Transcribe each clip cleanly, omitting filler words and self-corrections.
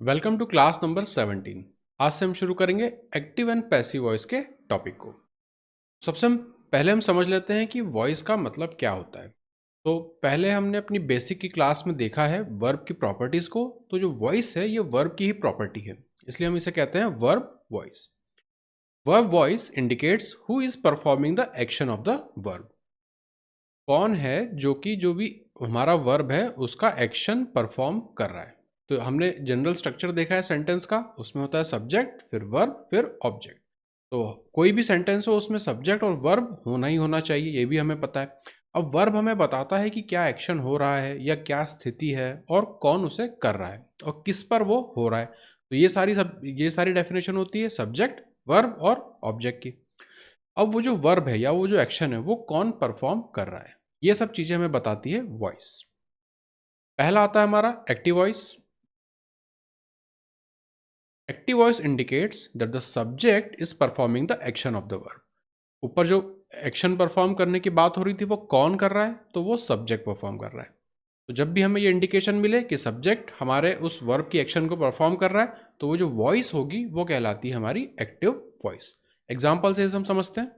Welcome to class number 17। आज से हम शुरू करेंगे एक्टिव एंड पैसिव वॉइस के टॉपिक को। सबसे पहले हम समझ लेते हैं कि वॉइस का मतलब क्या होता है। तो पहले हमने अपनी बेसिक की क्लास में देखा है वर्ब की प्रॉपर्टीज को। तो जो वॉइस है ये वर्ब की ही प्रॉपर्टी है, इसलिए हम इसे कहते हैं verb voice. Verb voice indicates who is performing the action of the verb. कौन है जो भी हमारा वर्ब है उसका एक्शन परफॉर्म कर रहा है। तो हमने जनरल स्ट्रक्चर देखा है सेंटेंस का, उसमें होता है सब्जेक्ट, फिर वर्ब, फिर ऑब्जेक्ट। तो कोई भी सेंटेंस हो उसमें सब्जेक्ट और वर्ब होना ही होना चाहिए, ये भी हमें पता है। अब वर्ब हमें बताता है कि क्या एक्शन हो रहा है या क्या स्थिति है और कौन उसे कर रहा है और किस पर वो हो रहा है। तो ये सारी डेफिनेशन होती है सब्जेक्ट, वर्ब और ऑब्जेक्ट की। अब वो जो वर्ब है या वो जो एक्शन है वो कौन परफॉर्म कर रहा है, ये सब चीजें हमें बताती है वॉइस। पहला आता है हमारा active voice. Active voice indicates that the subject is performing the action of the verb. ऊपर जो एक्शन परफॉर्म करने की बात हो रही थी वो कौन कर रहा है, तो वो सब्जेक्ट परफॉर्म कर रहा है। तो जब भी हमें ये इंडिकेशन मिले कि सब्जेक्ट हमारे उस वर्ब की एक्शन को परफॉर्म कर रहा है, तो वो जो वॉइस होगी वो कहलाती है हमारी एक्टिव वॉइस। एग्जाम्पल से हम समझते हैं।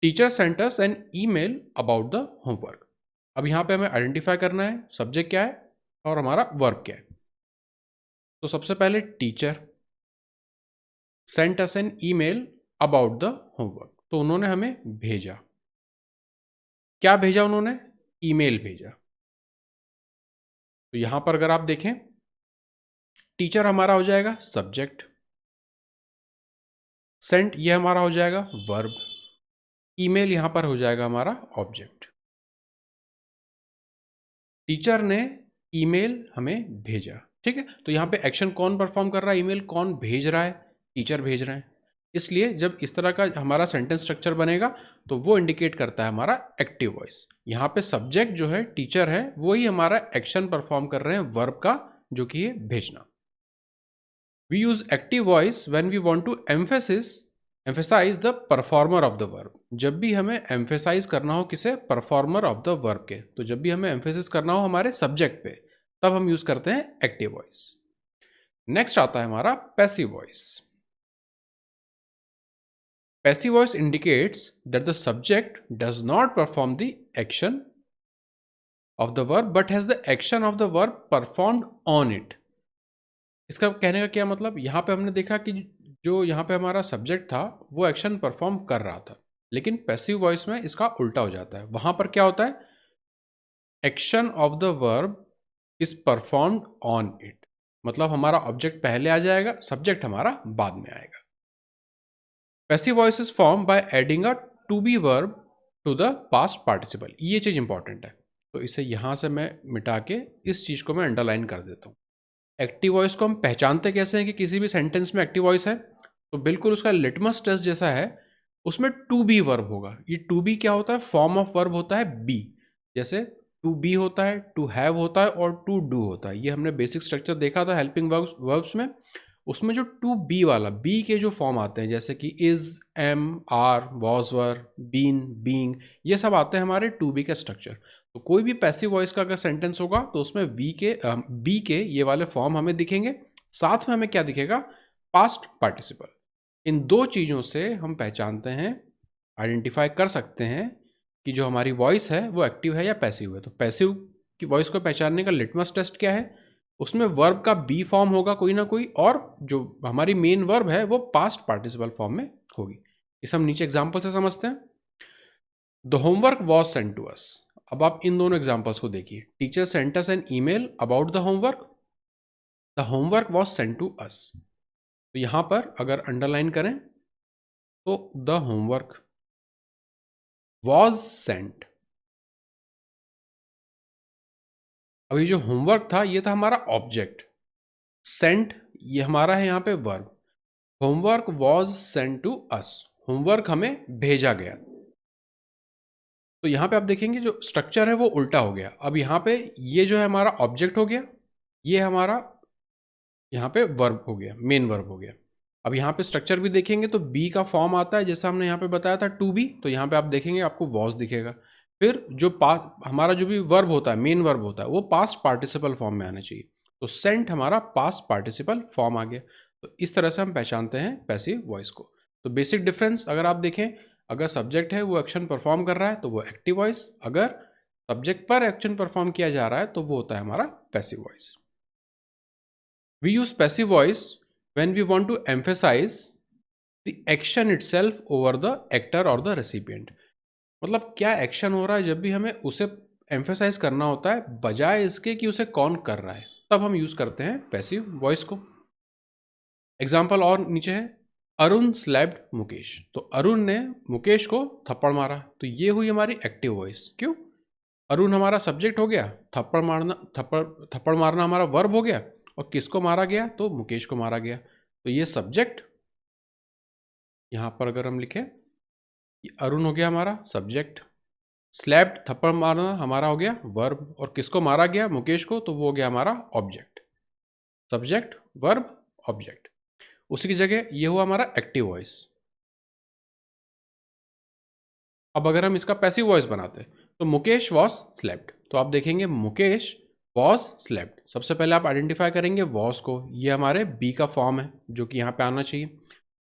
Teacher sent us an email about the homework. अब यहाँ पे हमें आइडेंटिफाई करना है सब्जेक्ट क्या है और हमारा वर्ब क्या है। तो सबसे पहले teacher sent us an email about the homework, तो उन्होंने हमें भेजा। क्या भेजा उन्होंने? ईमेल भेजा। तो यहां पर अगर आप देखें, टीचर हमारा हो जाएगा सब्जेक्ट, सेंट ये हमारा हो जाएगा वर्ब, ईमेल यहां पर हो जाएगा हमारा ऑब्जेक्ट। टीचर ने ईमेल हमें भेजा, ठीक है। तो यहां पे एक्शन कौन परफॉर्म कर रहा है, ईमेल कौन भेज रहा है, टीचर भेज रहे हैं। इसलिए जब इस तरह का हमारा सेंटेंस स्ट्रक्चर बनेगा तो वो इंडिकेट करता है हमारा एक्टिव वॉइस। यहाँ पे सब्जेक्ट जो है टीचर है, वही हमारा एक्शन परफॉर्म कर रहे हैं वर्ब का, जो कि है भेजना। We use active voice when we want to emphasise the performer of the verb. जब भी हमें एम्फेसाइज करना हो किसे, परफॉर्मर ऑफ द वर्ब के, तो जब भी हमें एम्फेसिस करना हो हमारे सब्जेक्ट पे, तब हम यूज करते हैं एक्टिव वॉइस। नेक्स्ट आता है हमारा passive voice. Passive voice indicates that the subject does not perform the action of the verb but has the action of the verb performed on it. इसका कहने का क्या मतलब, यहाँ पे हमने देखा कि जो यहाँ पे हमारा सब्जेक्ट था वो एक्शन परफॉर्म कर रहा था, लेकिन पैसिव वॉइस में इसका उल्टा हो जाता है। वहां पर क्या होता है, action of the verb is performed on it. मतलब हमारा ऑब्जेक्ट पहले आ जाएगा, सब्जेक्ट हमारा बाद में आएगा। Passive voice is form by adding a to be verb to the past participle. ये चीज इंपॉर्टेंट है, तो इसे यहां से मैं मिटा के इस चीज को मैं अंडरलाइन कर देता हूं। एक्टिव वॉइस को हम पहचानते कैसे हैं कि किसी भी सेंटेंस में एक्टिव वॉइस है, तो बिल्कुल उसका लिटमस टेस्ट जैसा है, उसमें टू बी वर्ब होगा। ये टू बी क्या होता है, फॉर्म ऑफ वर्ब होता है बी। जैसे टू बी होता है, टू हैव होता है और टू डू होता है। ये हमने बेसिक स्ट्रक्चर देखा था हेल्पिंग वर्ब्स में। उसमें जो टू बी वाला, बी के जो फॉर्म आते हैं जैसे कि is, am, are, was, were, been, being, ये सब आते हैं हमारे टू बी के स्ट्रक्चर। तो कोई भी पैसिव वॉइस का अगर सेंटेंस होगा तो उसमें बी के ये वाले फॉर्म हमें दिखेंगे। साथ में हमें क्या दिखेगा, पास्ट पार्टिसिपल। इन दो चीज़ों से हम पहचानते हैं, आइडेंटिफाई कर सकते हैं कि जो हमारी वॉइस है वो एक्टिव है या पैसिव है। तो पैसिव की वॉइस को पहचानने का लिटमस टेस्ट क्या है, उसमें वर्ब का बी फॉर्म होगा कोई ना कोई, और जो हमारी मेन वर्ब है वो पास्ट पार्टिसिपल फॉर्म में होगी। इसे हम नीचे एग्जांपल से समझते हैं। The homework was sent to us. अब आप इन दोनों एग्जांपल्स को देखिए। Teacher sent us an email about the homework, the homework was sent to us. तो यहां पर अगर अंडरलाइन करें तो द होमवर्क वॉज सेंट। अभी जो होमवर्क था ये था हमारा ऑब्जेक्ट, सेंट ये हमारा है यहाँ पे verb. Homework was sent to us, homework हमें भेजा गया। तो यहां पे आप देखेंगे जो स्ट्रक्चर है वो उल्टा हो गया। अब यहाँ पे ये जो है हमारा ऑब्जेक्ट हो गया, ये हमारा यहाँ पे वर्ब हो गया, मेन वर्ब हो गया। अब यहाँ पे स्ट्रक्चर भी देखेंगे तो बी का फॉर्म आता है, जैसा हमने यहाँ पे बताया था टू बी। तो यहाँ पे आप देखेंगे आपको वॉज दिखेगा। फिर जो हमारा जो भी वर्ब होता है, मेन वर्ब होता है, वो पास्ट पार्टिसिपल फॉर्म में आना चाहिए। तो सेंट हमारा पास्ट पार्टिसिपल फॉर्म आ गया। तो इस तरह से हम पहचानते हैं पैसिव वॉइस को। तो बेसिक डिफरेंस अगर आप देखें, अगर सब्जेक्ट है वो एक्शन परफॉर्म कर रहा है तो वो एक्टिव वॉइस, अगर सब्जेक्ट पर एक्शन परफॉर्म किया जा रहा है तो वो होता है हमारा passive voice. We use passive voice when we want to emphasise the action itself over the actor और द रेसिपिएंट। मतलब क्या एक्शन हो रहा है, जब भी हमें उसे एम्फेसाइज करना होता है बजाय इसके कि उसे कौन कर रहा है, तब हम यूज करते हैं पैसिव वॉइस को। एग्जाम्पल और नीचे है, अरुण स्लैप्ड मुकेश। तो अरुण ने मुकेश को थप्पड़ मारा, तो ये हुई हमारी एक्टिव वॉइस। क्यों? अरुण हमारा सब्जेक्ट हो गया, थप्पड़ मारना हमारा वर्ब हो गया, और किसको मारा गया? तो मुकेश को मारा गया। तो ये सब्जेक्ट, यहां पर अगर हम लिखें, अरुण हो गया हमारा सब्जेक्ट, स्लैप्ड थप्पड़ मारना हमारा हो गया वर्ब, और किसको मारा गया? मुकेश को, तो वो हो गया हमारा ऑब्जेक्ट। Subject verb object. उसी की जगह ये हुआ हमारा एक्टिव वॉइस। अब अगर हम इसका पैसिव वॉइस बनाते हैं, तो मुकेश वॉज स्लेप्ड, तो आप देखेंगे मुकेश वॉज स्लेप्ड। सबसे पहले आप आइडेंटिफाई करेंगे वॉज को, ये हमारे बी का फॉर्म है जो कि यहाँ पे आना चाहिए।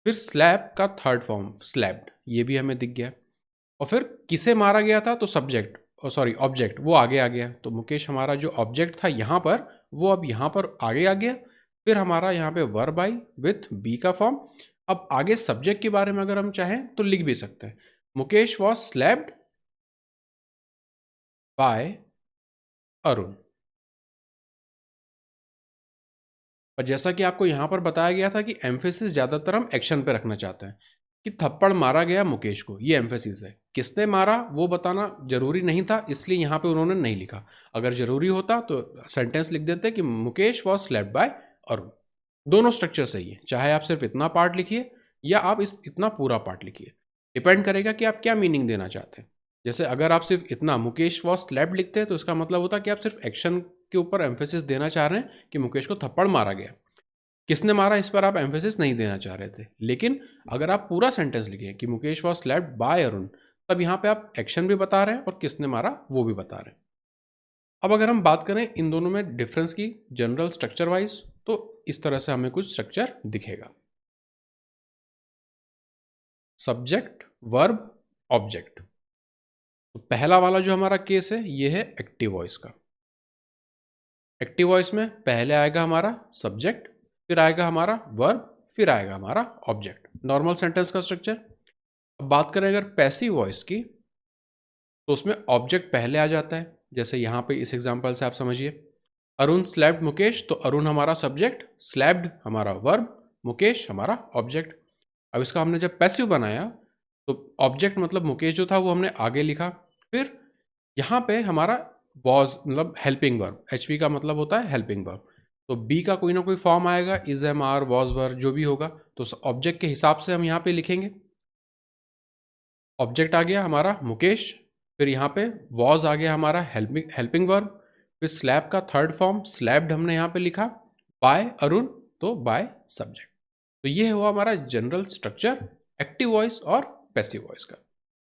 फिर स्लैप का थर्ड फॉर्म स्लैप्ड, ये भी हमें दिख गया। और फिर किसे मारा गया था? तो सब्जेक्ट, सॉरी ऑब्जेक्ट, वो आगे आ गया। तो मुकेश हमारा जो ऑब्जेक्ट था यहाँ पर, वो अब यहाँ पर आगे आ गया। फिर हमारा यहाँ पे वर्ब आई विथ बी का फॉर्म। अब आगे सब्जेक्ट के बारे में अगर हम चाहें तो लिख भी सकते हैं, Mukesh was slapped by Arun. पर जैसा कि आपको यहां पर बताया गया था कि एम्फेसिस ज्यादातर हम एक्शन पे रखना चाहते हैं, कि थप्पड़ मारा गया मुकेश को, ये एम्फेसिस है। किसने मारा वो बताना जरूरी नहीं था, इसलिए यहां पे उन्होंने नहीं लिखा। अगर जरूरी होता तो सेंटेंस लिख देते कि Mukesh was slapped by Arun. दोनों स्ट्रक्चर सही है, चाहे आप सिर्फ इतना पार्ट लिखिए या आप इतना पूरा पार्ट लिखिए, डिपेंड करेगा कि आप क्या मीनिंग देना चाहते हैं। जैसे अगर आप सिर्फ इतना मुकेश वॉज स्लैप्ड लिखते हैं तो इसका मतलब होता है कि आप सिर्फ एक्शन के ऊपर एम्फेसिस देना चाह रहे हैं कि मुकेश को थप्पड़ मारा गया। किसने मारा इस पर आप एम्फेसिस नहीं देना चाह रहे थे। लेकिन अगर आप पूरा सेंटेंस लिखें कि Mukesh was slapped by Arun, तब यहाँ पे आप एक्शन भी बता रहे हैं और किसने मारा वो भी बता रहे हैं। अब अगर हम बात करें इन दोनों में डिफरेंस की जनरल स्ट्रक्चर वाइज, तो इस तरह से हमें कुछ स्ट्रक्चर दिखेगा। Subject verb object. तो पहला वाला जो हमारा केस है ये है एक्टिव वॉइस का। एक्टिव वॉइस में पहले आएगा हमारा सब्जेक्ट, फिर आएगा हमारा वर्ब, फिर आएगा हमारा ऑब्जेक्ट। नॉर्मल सेंटेंस का स्ट्रक्चर। अब बात करें अगर पैसिव वॉइस की, तो उसमें ऑब्जेक्ट पहले आ जाता है। जैसे यहां पे इस एग्जांपल से आप समझिए, अरुण स्लैप्ड मुकेश, तो अरुण हमारा सब्जेक्ट, स्लैप्ड हमारा वर्ब, मुकेश हमारा ऑब्जेक्ट। अब इसका हमने जब पैसिव बनाया तो ऑब्जेक्ट मतलब मुकेश जो था वो हमने आगे लिखा। फिर यहाँ पे हमारा वॉज मतलब हेल्पिंग वर्ब, एचवी का मतलब होता है हेल्पिंग वर्ब, तो बी का कोई ना कोई फॉर्म आएगा, is am are was were जो भी होगा, तो ऑब्जेक्ट के हिसाब से हम यहाँ पे लिखेंगे। ऑब्जेक्ट आ गया हमारा मुकेश, फिर यहाँ पे वॉज आ गया हमारा हेल्पिंग वर्ब, फिर स्लैब का थर्ड फॉर्म स्लैब्ड हमने यहाँ पे लिखा, बाय अरुण तो बाय सब्जेक्ट। तो ये हुआ हमारा जनरल स्ट्रक्चर एक्टिव वॉइस और पैसिव वॉइस का।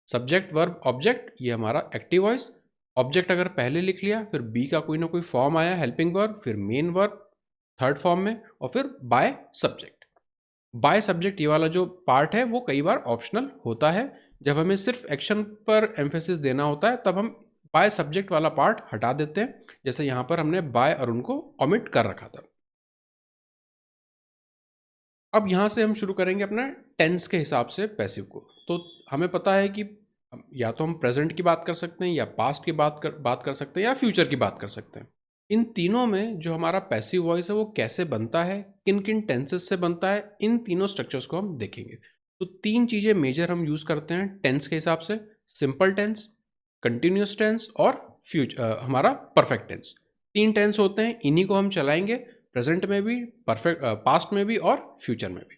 सब्जेक्ट वर्ब ऑब्जेक्ट, ये हमारा एक्टिव वॉइस। ऑब्जेक्ट अगर पहले लिख लिया, फिर बी का कोई ना कोई फॉर्म आया हेल्पिंग वर्ब, फिर मेन वर्ब थर्ड फॉर्म में, और फिर बाय सब्जेक्ट। बाय सब्जेक्ट ये वाला जो पार्ट है वो कई बार ऑप्शनल होता है। जब हमें सिर्फ एक्शन पर एम्फेसिस देना होता है तब हम बाय सब्जेक्ट वाला पार्ट हटा देते हैं। जैसे यहां पर हमने बाय अरुण को ओमिट कर रखा था। अब यहां से हम शुरू करेंगे अपना टेंस के हिसाब से पैसिव को। तो हमें पता है कि या तो हम प्रेजेंट की बात कर सकते हैं, या पास्ट की बात कर सकते हैं, या फ्यूचर की बात कर सकते हैं। इन तीनों में जो हमारा पैसिव वॉइस है वो कैसे बनता है, किन किन टेंसेस से बनता है, इन तीनों स्ट्रक्चर्स को हम देखेंगे। तो तीन चीजें मेजर हम यूज करते हैं टेंस के हिसाब से, सिंपल टेंस, कंटिन्यूस टेंस और हमारा परफेक्ट टेंस। तीन टेंस होते हैं, इन्हीं को हम चलाएंगे प्रेजेंट में भी, परफेक्ट पास्ट में भी और फ्यूचर में भी।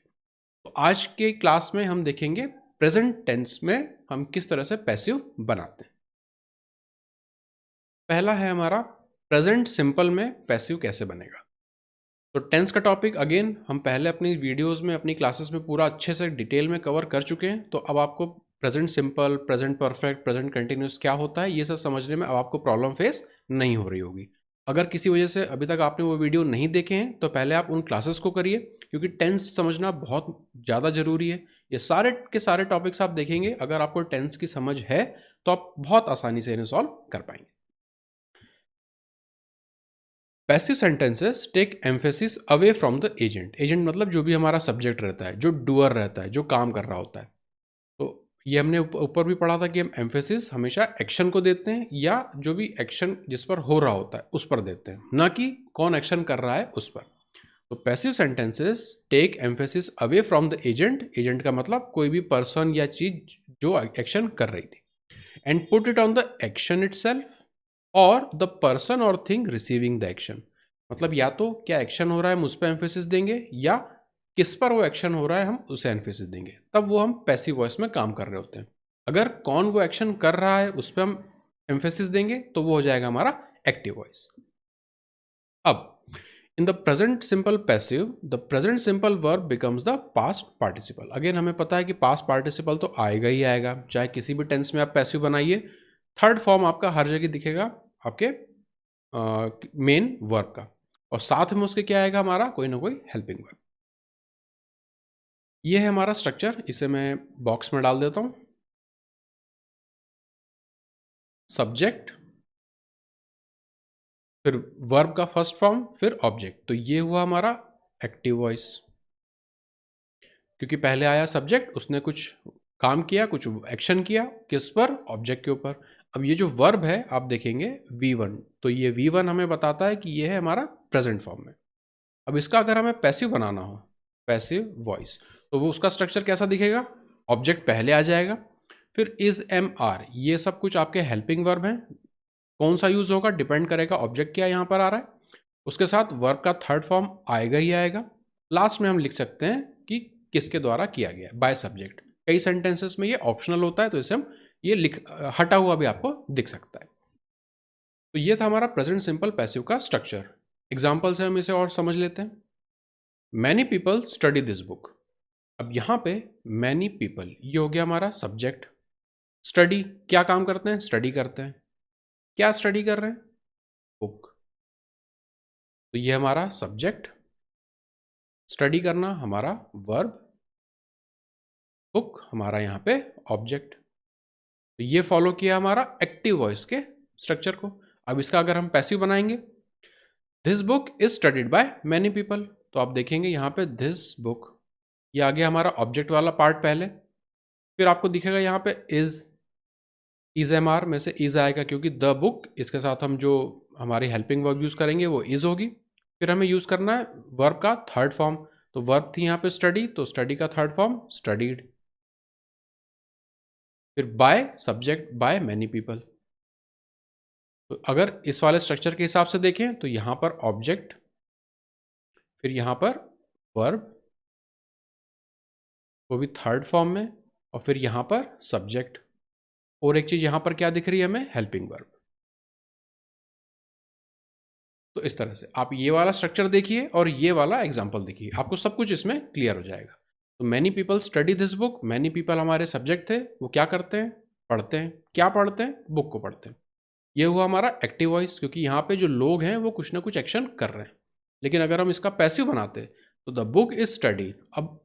तो आज के क्लास में हम देखेंगे प्रेजेंट टेंस में हम किस तरह से पैसिव बनाते हैं। पहला है हमारा प्रेजेंट सिंपल में पैसिव कैसे बनेगा। तो टेंस का टॉपिक अगेन हम पहले अपनी वीडियोस में, अपनी क्लासेस में पूरा अच्छे से डिटेल में कवर कर चुके हैं। तो अब आपको present simple, present perfect, present continuous क्या होता है, ये सब समझने में अब आपको प्रॉब्लम फेस नहीं हो रही होगी। अगर किसी वजह से अभी तक आपने वो वीडियो नहीं देखे हैं तो पहले आप उन क्लासेस को करिए, क्योंकि टेंस समझना बहुत ज़्यादा ज़रूरी है। ये सारे के सारे टॉपिक्स आप देखेंगे, अगर आपको टेंस की समझ है तो आप बहुत आसानी से इन्हें सॉल्व कर पाएंगे। Passive sentences take emphasis away from the agent. Agent मतलब जो भी हमारा सब्जेक्ट रहता है, जो डूअर रहता है, जो काम कर रहा होता है। तो ये हमने ऊपर भी पढ़ा था कि हम एम्फेसिस हमेशा एक्शन को देते हैं, या जो भी एक्शन जिस पर हो रहा होता है उस पर देते हैं, ना कि कौन एक्शन कर रहा है उस पर। तो passive sentences take emphasis away from the agent. Agent का मतलब कोई भी पर्सन या चीज जो एक्शन कर रही थी, and put it on the action itself और द पर्सन और थिंग रिसीविंग द एक्शन। मतलब या तो क्या एक्शन हो रहा है हम उस पर एम्फेसिस देंगे, या किस पर वो एक्शन हो रहा है हम उसे एम्फेसिस देंगे, तब वो हम पैसिव वॉइस में काम कर रहे होते हैं। अगर कौन वो एक्शन कर रहा है उस पर हम एम्फेसिस देंगे तो वो हो जाएगा हमारा एक्टिव वॉइस। अब in the present simple passive, the present simple verb becomes the past participle. Again हमें पता है कि पास्ट पार्टिसिपल तो आएगा ही आएगा, चाहे किसी भी टेंस में आप पैसिव बनाइए, थर्ड फॉर्म आपका हर जगह दिखेगा आपके मेन वर्ब का, और साथ में उसके क्या आएगा हमारा कोई ना कोई हेल्पिंग वर्ब। ये है हमारा स्ट्रक्चर, इसे मैं बॉक्स में डाल देता हूं। सब्जेक्ट, फिर वर्ब का फर्स्ट फॉर्म, फिर ऑब्जेक्ट। तो ये हुआ हमारा एक्टिव वॉइस, क्योंकि पहले आया सब्जेक्ट, उसने कुछ काम किया, कुछ एक्शन किया, किस पर, ऑब्जेक्ट के ऊपर। अब ये जो वर्ब है आप देखेंगे V1, तो ये V1 हमें बताता है कि ये है हमारा प्रेजेंट फॉर्म में। अब इसका अगर हमें पैसिव बनाना हो, पैसिव वॉइस, तो वो उसका स्ट्रक्चर कैसा दिखेगा? ऑब्जेक्ट पहले आ जाएगा, फिर इज, एम, आर, ये सब कुछ आपके हेल्पिंग वर्ब हैं। कौन सा यूज होगा डिपेंड करेगा ऑब्जेक्ट क्या यहाँ पर आ रहा है, उसके साथ वर्ब का थर्ड फॉर्म आएगा ही आएगा। लास्ट में हम लिख सकते हैं कि किसके द्वारा किया गया, बाय सब्जेक्ट। कई सेंटेंसेस में ये ऑप्शनल होता है, तो इसे हम ये हटा हुआ भी आपको दिख सकता है। तो ये था हमारा प्रेजेंट सिंपल पैसिव का स्ट्रक्चर। एग्जाम्पल से हम इसे और समझ लेते हैं। Many people study this book. अब यहाँ पे मैनी पीपल ये हो गया हमारा सब्जेक्ट। स्टडी क्या काम करते हैं? स्टडी करते हैं। क्या स्टडी कर रहे हैं? बुक। तो ये हमारा सब्जेक्ट, स्टडी करना हमारा वर्ब, बुक हमारा यहाँ पे ऑब्जेक्ट। तो ये फॉलो किया हमारा एक्टिव वॉइस के स्ट्रक्चर को। अब इसका अगर हम पैसिव बनाएंगे, this book is studied by many people, तो आप देखेंगे यहाँ पे दिस बुक, ये आ गया हमारा ऑब्जेक्ट वाला पार्ट पहले। फिर आपको दिखेगा यहाँ पे इज एम आर में से इज आएगा, क्योंकि द बुक, इसके साथ हम जो हमारी हेल्पिंग वर्ब यूज करेंगे वो इज होगी। फिर हमें यूज करना है वर्ब का थर्ड फॉर्म, तो वर्ब थी यहाँ पे स्टडी, तो स्टडी का थर्ड फॉर्म स्टडीड। फिर by subject, by many people. तो अगर इस वाले स्ट्रक्चर के हिसाब से देखें तो यहां पर ऑब्जेक्ट, फिर यहां पर वर्ब, वो भी थर्ड फॉर्म में, और फिर यहां पर सब्जेक्ट, और एक चीज यहां पर क्या दिख रही है हमें? Helping verb. तो इस तरह से आप ये वाला स्ट्रक्चर देखिए और ये वाला एग्जाम्पल देखिए, आपको सब कुछ इसमें क्लियर हो जाएगा। तो many people study this book, many people हमारे सब्जेक्ट थे, वो क्या करते हैं? पढ़ते हैं। क्या पढ़ते हैं? बुक को पढ़ते हैं। ये हुआ हमारा एक्टिव वॉइस, क्योंकि यहाँ पे जो लोग हैं वो कुछ ना कुछ एक्शन कर रहे हैं। लेकिन अगर हम इसका पैसिव बनाते तो द बुक इज स्टडी, अब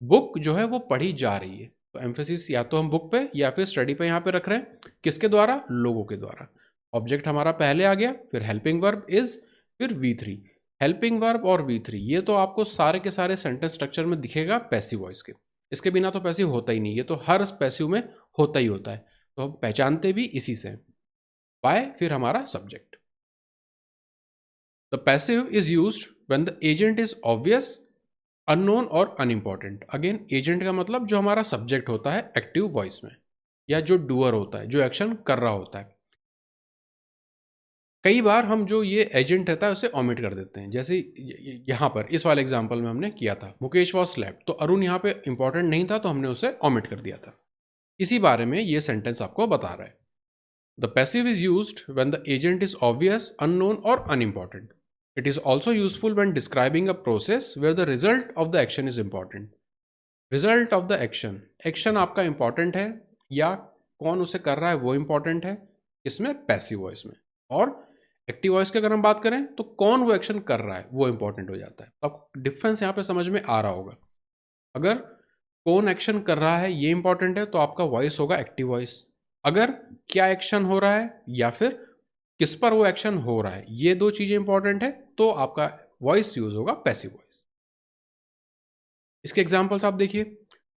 बुक जो है वो पढ़ी जा रही है, तो एम्फेसिस या तो हम बुक पे या फिर स्टडी पे यहाँ पे रख रहे हैं। किसके द्वारा? लोगों के द्वारा। ऑब्जेक्ट हमारा पहले आ गया, फिर हेल्पिंग वर्ब इज, फिर V3। हेल्पिंग वर्ब और V3 ये तो आपको सारे के सारे सेंटेंस स्ट्रक्चर में दिखेगा पैसिव वॉइस के। इसके बिना तो पैसिव होता ही नहीं, ये तो हर पैसिव में होता ही होता है। तो हम पहचानते भी इसी से, बाय फिर हमारा subject. The passive is used when the agent is obvious, unknown और अनइम्पॉर्टेंट। अगेन एजेंट का मतलब जो हमारा सब्जेक्ट होता है एक्टिव वॉइस में, या जो डूअर होता है, जो एक्शन कर रहा होता है। कई बार हम जो ये एजेंट रहता है उसे ओमिट कर देते हैं, जैसे यहाँ पर इस वाले एग्जांपल में हमने किया था, मुकेश वॉज स्लैप्ड, तो अरुण यहाँ पे इंपॉर्टेंट नहीं था तो हमने उसे ओमिट कर दिया था। इसी बारे में ये सेंटेंस आपको बता रहा है। The passive is used when the agent is obvious, unknown और unimportant. It is also useful when describing a process where the result of the action is important. Result of the action, action आपका important है या कौन उसे कर रहा है वो important है, इसमें पैसिव वॉइस में। और एक्टिव वॉइस की अगर हम बात करें तो कौन वो एक्शन कर रहा है वो इंपॉर्टेंट हो जाता है। तो आपको डिफरेंस यहाँ पे समझ में आ रहा होगा। अगर कौन एक्शन कर रहा है ये इंपॉर्टेंट है तो आपका वॉइस होगा एक्टिव वॉइस। अगर क्या एक्शन हो रहा है या फिर किस पर वो एक्शन हो रहा है, ये दो चीजें इंपॉर्टेंट है, तो आपका वॉइस यूज होगा पैसिव वॉइस। इसके एग्जांपल्स आप देखिए।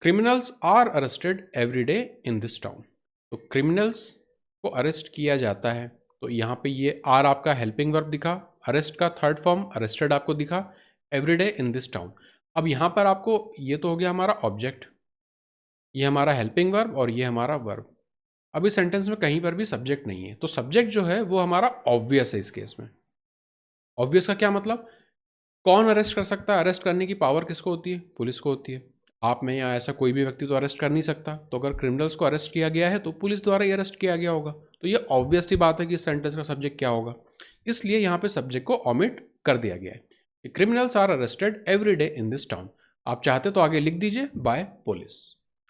Criminals are arrested every day in this town. तो क्रिमिनल्स को अरेस्ट किया जाता है, तो यहाँ पे ये आर आपका हेल्पिंग वर्ब दिखा, अरेस्ट का थर्ड फॉर्म अरेस्टेड आपको दिखा, every day in this town. अब यहाँ पर आपको, ये तो हो गया हमारा ऑब्जेक्ट, ये हमारा हेल्पिंग वर्ब और ये हमारा वर्ब। अब इस सेंटेंस में कहीं पर भी सब्जेक्ट नहीं है, तो सब्जेक्ट जो है वो हमारा ऑब्वियस है इस केस में। ऑब्वियस का क्या मतलब, कौन अरेस्ट कर सकता है, अरेस्ट करने की पावर किसको होती है, पुलिस को होती है। आप में या ऐसा कोई भी व्यक्ति तो अरेस्ट कर नहीं सकता, तो अगर क्रिमिनल्स को अरेस्ट किया गया है तो पुलिस द्वारा ही अरेस्ट किया गया होगा। तो ये ऑब्वियस सी बात है कि इस सेंटेंस का सब्जेक्ट क्या होगा, इसलिए यहाँ पे सब्जेक्ट को ऑमिट कर दिया गया है। Criminals are arrested every day in this town. आप चाहते तो आगे लिख दीजिए बाय पुलिस,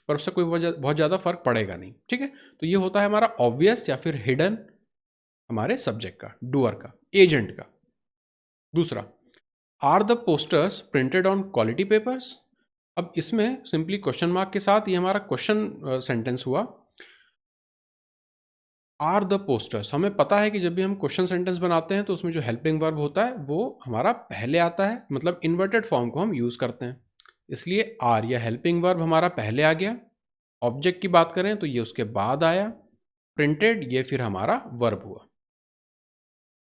पर उससे कोई बहुत ज़्यादा फर्क पड़ेगा नहीं, ठीक है। तो ये होता है हमारा ऑब्वियस या फिर हिडन हमारे सब्जेक्ट का, डूअर का, एजेंट का। दूसरा, are the posters printed on quality papers. अब इसमें सिंपली क्वेश्चन मार्क के साथ ये हमारा क्वेश्चन सेंटेंस हुआ। आर द पोस्टर्स, हमें पता है कि जब भी हम क्वेश्चन सेंटेंस बनाते हैं तो उसमें जो हेल्पिंग वर्ब होता है वो हमारा पहले आता है, मतलब इन्वर्टेड फॉर्म को हम यूज करते हैं, इसलिए आर या हेल्पिंग वर्ब हमारा पहले आ गया। ऑब्जेक्ट की बात करें तो ये उसके बाद आया, प्रिंटेड ये फिर हमारा वर्ब हुआ।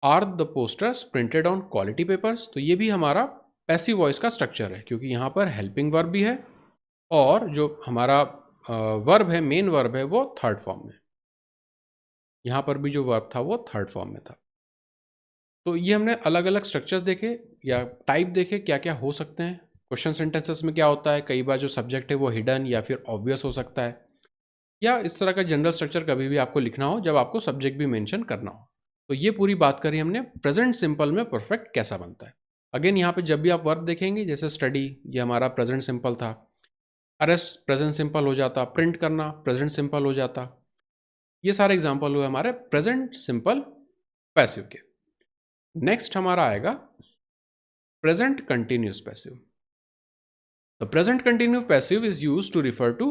Are the posters printed on quality papers, तो ये भी हमारा पैसिव वॉइस का स्ट्रक्चर है, क्योंकि यहाँ पर हेल्पिंग वर्ब भी है और जो हमारा वर्ब है, मेन वर्ब है, वो थर्ड फॉर्म में। यहाँ पर भी जो वर्ब था वो थर्ड फॉर्म में था। तो ये हमने अलग अलग स्ट्रक्चर्स देखे या टाइप देखे क्या क्या हो सकते हैं। क्वेश्चन सेंटेंसेस में क्या होता है, कई बार जो सब्जेक्ट है वो हिडन या फिर ऑब्वियस हो सकता है, या इस तरह का जनरल स्ट्रक्चर कभी भी आपको लिखना हो जब आपको सब्जेक्ट भी मेंशन करना हो। तो ये पूरी बात करी हमने प्रेजेंट सिंपल में परफेक्ट कैसा बनता है। अगेन यहाँ पे जब भी आप वर्ब देखेंगे, जैसे स्टडी, ये हमारा प्रेजेंट सिंपल था, अरेस्ट प्रेजेंट सिंपल हो जाता, प्रिंट करना प्रेजेंट सिंपल हो जाता। ये सारे एग्जांपल हुए हमारे प्रेजेंट सिंपल पैसिव के। नेक्स्ट हमारा आएगा present continuous passive. The present continuous passive is used to refer to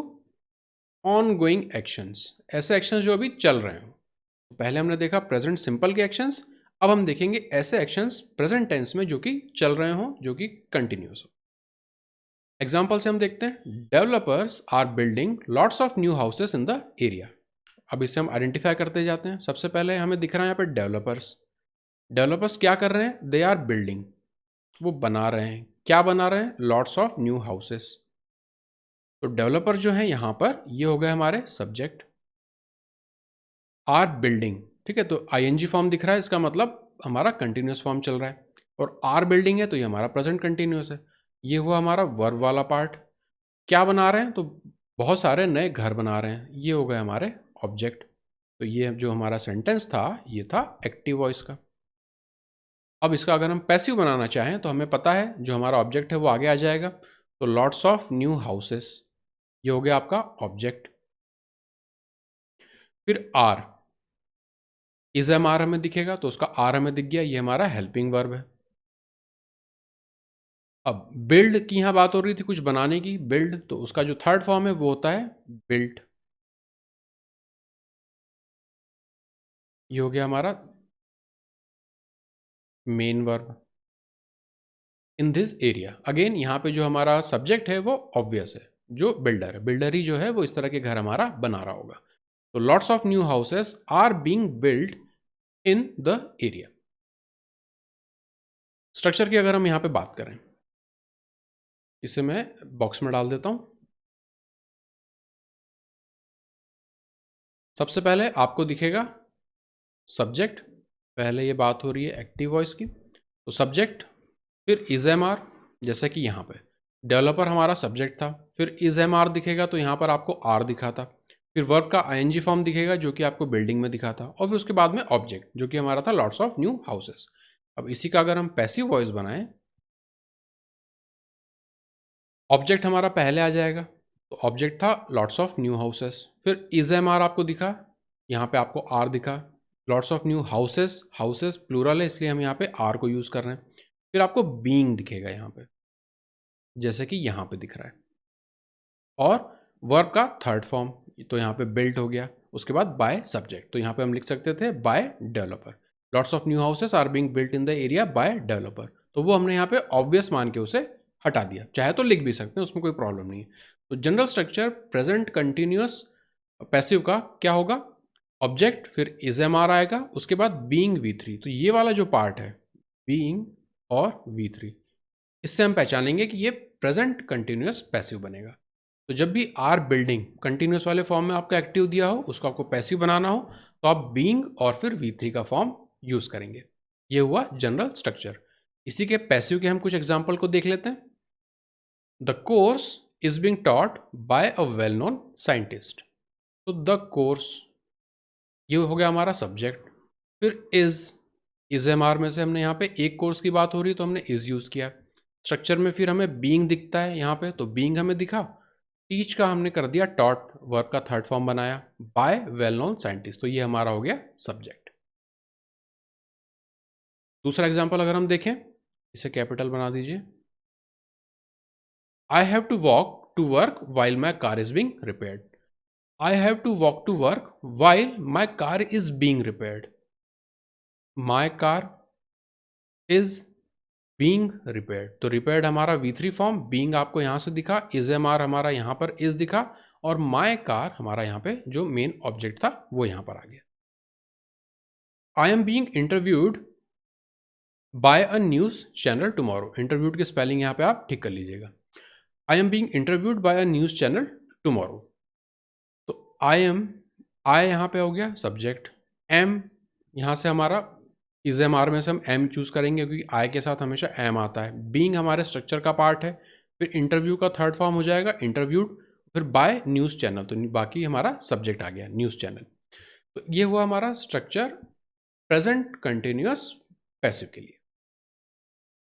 ऑन गोइंग एक्शंस, ऐसे एक्शंस जो अभी चल रहे हो। पहले हमने देखा प्रेजेंट सिंपल के एक्शंस, अब हम देखेंगे ऐसे एक्शंस प्रेजेंट टेंस में जो कि चल रहे हो, जो कि कंटिन्यूस हो। एग्जांपल से हम देखते हैं, developers are building lots of new houses in the area. अब इसे हम आइडेंटिफाई करते जाते हैं। सबसे पहले हमें दिख रहा है यहाँ पे डेवलपर्स। डेवलपर्स क्या कर रहे हैं, दे आर बिल्डिंग, वो बना रहे हैं, क्या बना रहे हैं, लॉट्स ऑफ न्यू हाउसेस। तो डेवलपर जो है यहाँ पर, ये हो गए हमारे सब्जेक्ट। आर बिल्डिंग, ठीक है, तो आईएनजी फॉर्म दिख रहा है, इसका मतलब हमारा कंटिन्यूस फॉर्म चल रहा है, और आर बिल्डिंग है तो ये हमारा प्रेजेंट कंटिन्यूस है। ये हुआ हमारा वर्ब वाला पार्ट। क्या बना रहे हैं, तो बहुत सारे नए घर बना रहे हैं, ये हो गए हमारे ऑब्जेक्ट। तो ये जो हमारा सेंटेंस था ये था एक्टिव वॉइस का। अब इसका अगर हम पैसिव बनाना चाहें तो हमें पता है जो हमारा ऑब्जेक्ट है वो आगे आ जाएगा, तो लॉट्स ऑफ न्यू हाउसेस, ये हो गया आपका ऑब्जेक्ट। फिर आर, इज एम आर हमें दिखेगा, तो उसका आर हमें दिख गया, ये हमारा हेल्पिंग वर्ब है। अब बिल्ड की यहां बात हो रही थी, कुछ बनाने की, बिल्ड, तो उसका जो थर्ड फॉर्म है वो होता है बिल्ट, ये हो गया हमारा main verb. In this area, again यहाँ पे जो हमारा सब्जेक्ट है वो ऑब्वियस है, जो बिल्डर है, बिल्डर ही जो है वो इस तरह के घर हमारा बना रहा होगा। तो lots of new houses are being build in the area. Structure की अगर हम यहाँ पे बात करें, इसे मैं बॉक्स में डाल देता हूं। सबसे पहले आपको दिखेगा सब्जेक्ट, पहले ये बात हो रही है एक्टिव वॉइस की, तो सब्जेक्ट, फिर इज एम आर, जैसे कि यहाँ पे डेवलपर हमारा सब्जेक्ट था, फिर इज एम आर दिखेगा तो यहाँ पर आपको आर दिखा था, फिर वर्ब का आईएनजी फॉर्म दिखेगा जो कि आपको बिल्डिंग में दिखा था, और फिर उसके बाद में ऑब्जेक्ट जो कि हमारा था लॉट्स ऑफ न्यू हाउसेस। अब इसी का अगर हम पैसिव वॉइस बनाएं, ऑब्जेक्ट हमारा पहले आ जाएगा, तो ऑब्जेक्ट था लॉट्स ऑफ न्यू हाउसेस, फिर इज एम आर आपको दिखा, यहाँ पे आपको आर दिखा, lots of new houses, houses plural है इसलिए हम यहाँ पे आर को यूज कर रहे हैं। फिर आपको बीइंग दिखेगा यहाँ पे, जैसे कि यहाँ पे दिख रहा है। और वर्ब का थर्ड फॉर्म, तो यहाँ पे बिल्ट हो गया। उसके बाद बाय सब्जेक्ट, तो यहाँ पे हम लिख सकते थे by developer. Lots of new houses are being built in the area by developer, तो वो हमने यहाँ पे ऑब्वियस मान के उसे हटा दिया, चाहे तो लिख भी सकते हैं, उसमें कोई प्रॉब्लम नहीं है। तो general structure present continuous passive का क्या होगा, ऑब्जेक्ट, फिर इज एम आर आएगा, उसके बाद बीइंग V3। तो ये वाला जो पार्ट है बीइंग और V3, इससे हम पहचानेंगे कि ये प्रेजेंट कंटिन्यूअस पैसिव बनेगा। तो जब भी आर बिल्डिंग कंटिन्यूअस वाले फॉर्म में आपका एक्टिव दिया हो, उसको आपको पैसिव बनाना हो, तो आप बीइंग और फिर V3 का फॉर्म यूज करेंगे। ये हुआ जनरल स्ट्रक्चर। इसी के पैसिव के हम कुछ एग्जाम्पल को देख लेते हैं। The course is being taught by a well known scientist. तो द कोर्स ये हो गया हमारा सब्जेक्ट। फिर इज एम आर में से हमने यहाँ पे एक कोर्स की बात हो रही है तो हमने इज यूज किया। स्ट्रक्चर में फिर हमें बीइंग दिखता है यहाँ पे, तो बीइंग हमें दिखा। टीच का हमने कर दिया टॉट, वर्ब का थर्ड फॉर्म बनाया बाय वेल नोन साइंटिस्ट, तो ये हमारा हो गया सब्जेक्ट। दूसरा एग्जांपल अगर हम देखें, इसे कैपिटल बना दीजिए। I have to walk to work while my car is being repaired. I have to walk to work while my car is being repaired. My car is being repaired, तो repaired हमारा V3 form, being आपको यहां से दिखा, is am are हमारा यहां पर is दिखा, और माई कार हमारा यहां पे जो मेन ऑब्जेक्ट था वो यहां पर आ गया। I am being interviewed bye a news channel tomorrow. Interviewed की स्पेलिंग यहां पे आप ठीक कर लीजिएगा। I am being interviewed bye a news channel tomorrow. तो आई एम, आई यहां पे हो गया सब्जेक्ट, एम यहां से हमारा इज एम आर में से हम एम चूज करेंगे क्योंकि आई के साथ हमेशा एम आता है। बीइंग हमारे स्ट्रक्चर का पार्ट है। फिर इंटरव्यू का थर्ड फॉर्म हो जाएगा इंटरव्यूड, फिर बाय न्यूज चैनल, तो बाकी हमारा सब्जेक्ट आ गया न्यूज चैनल। तो ये हुआ हमारा स्ट्रक्चर प्रेजेंट कंटिन्यूअस पैसिव के लिए।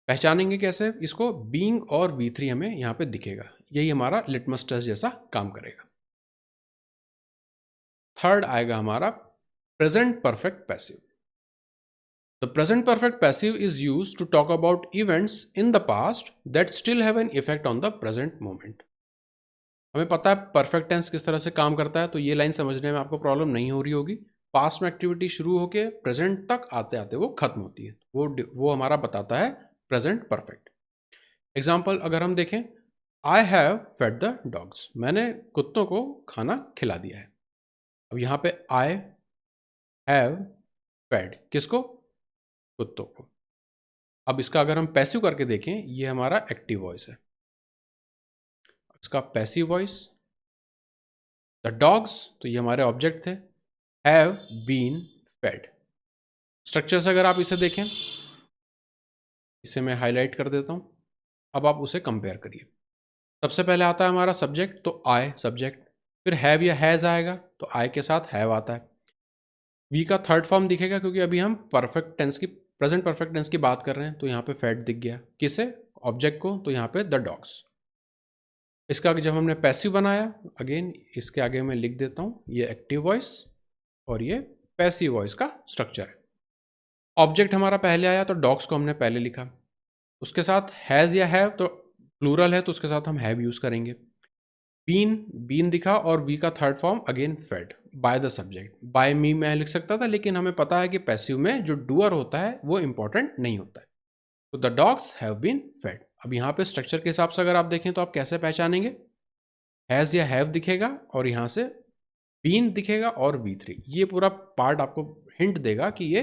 पहचानेंगे कैसे इसको, बीइंग और V3 हमें यहां पे दिखेगा, यही हमारा लिटमस टेस्ट जैसा काम करेगा। थर्ड आएगा हमारा present perfect passive. The present perfect passive is used to talk about events in the past that still have an effect on the present moment. हमें पता है परफेक्ट टेंस किस तरह से काम करता है, तो ये लाइन समझने में आपको प्रॉब्लम नहीं हो रही होगी। पास्ट में एक्टिविटी शुरू होके प्रेजेंट तक आते आते वो खत्म होती है, वो हमारा बताता है प्रेजेंट परफेक्ट। एग्जाम्पल अगर हम देखें, I have fed the dogs, मैंने कुत्तों को खाना खिला दिया है। अब यहाँ पे आई हैव फेड किसको, कुत्तों को। अब इसका अगर हम पैसिव करके देखें, ये हमारा एक्टिव वॉइस है, इसका पैसिव वॉइस द डॉग्स, तो ये हमारे ऑब्जेक्ट थे, हैव बीन फेड। स्ट्रक्चर से अगर आप इसे देखें, इसे मैं हाईलाइट कर देता हूं, अब आप उसे कंपेयर करिए। सबसे पहले आता है हमारा सब्जेक्ट, तो आई सब्जेक्ट, फिर हैव या हैज आएगा, तो आई के साथ हैव आता है। वी का थर्ड फॉर्म दिखेगा क्योंकि अभी हम परफेक्ट टेंस की, प्रेजेंट परफेक्ट टेंस की बात कर रहे हैं, तो यहाँ पे फेड दिख गया किसे, ऑब्जेक्ट को, तो यहाँ पे द डॉग्स। इसका जब हमने पैसिव बनाया, अगेन इसके आगे मैं लिख देता हूँ, ये एक्टिव वॉइस और ये पैसिव वॉइस का स्ट्रक्चर है। ऑब्जेक्ट हमारा पहले आया तो डॉग्स को हमने पहले लिखा, उसके साथ हैज़ या हैव, तो प्लूरल है तो उसके साथ हम हैव यूज करेंगे। बीन दिखा और वी का third form again fed by the subject. By me मैं लिख सकता था, लेकिन हमें पता है कि पैसिव में जो डूअर होता है वो इंपॉर्टेंट नहीं होता है, तो the dogs have been fed. अब यहाँ पे स्ट्रक्चर के हिसाब से अगर आप देखें तो आप कैसे पहचानेंगे, हैज़ या हैव दिखेगा और यहाँ से बीन दिखेगा और V3, ये पूरा पार्ट आपको हिंट देगा कि ये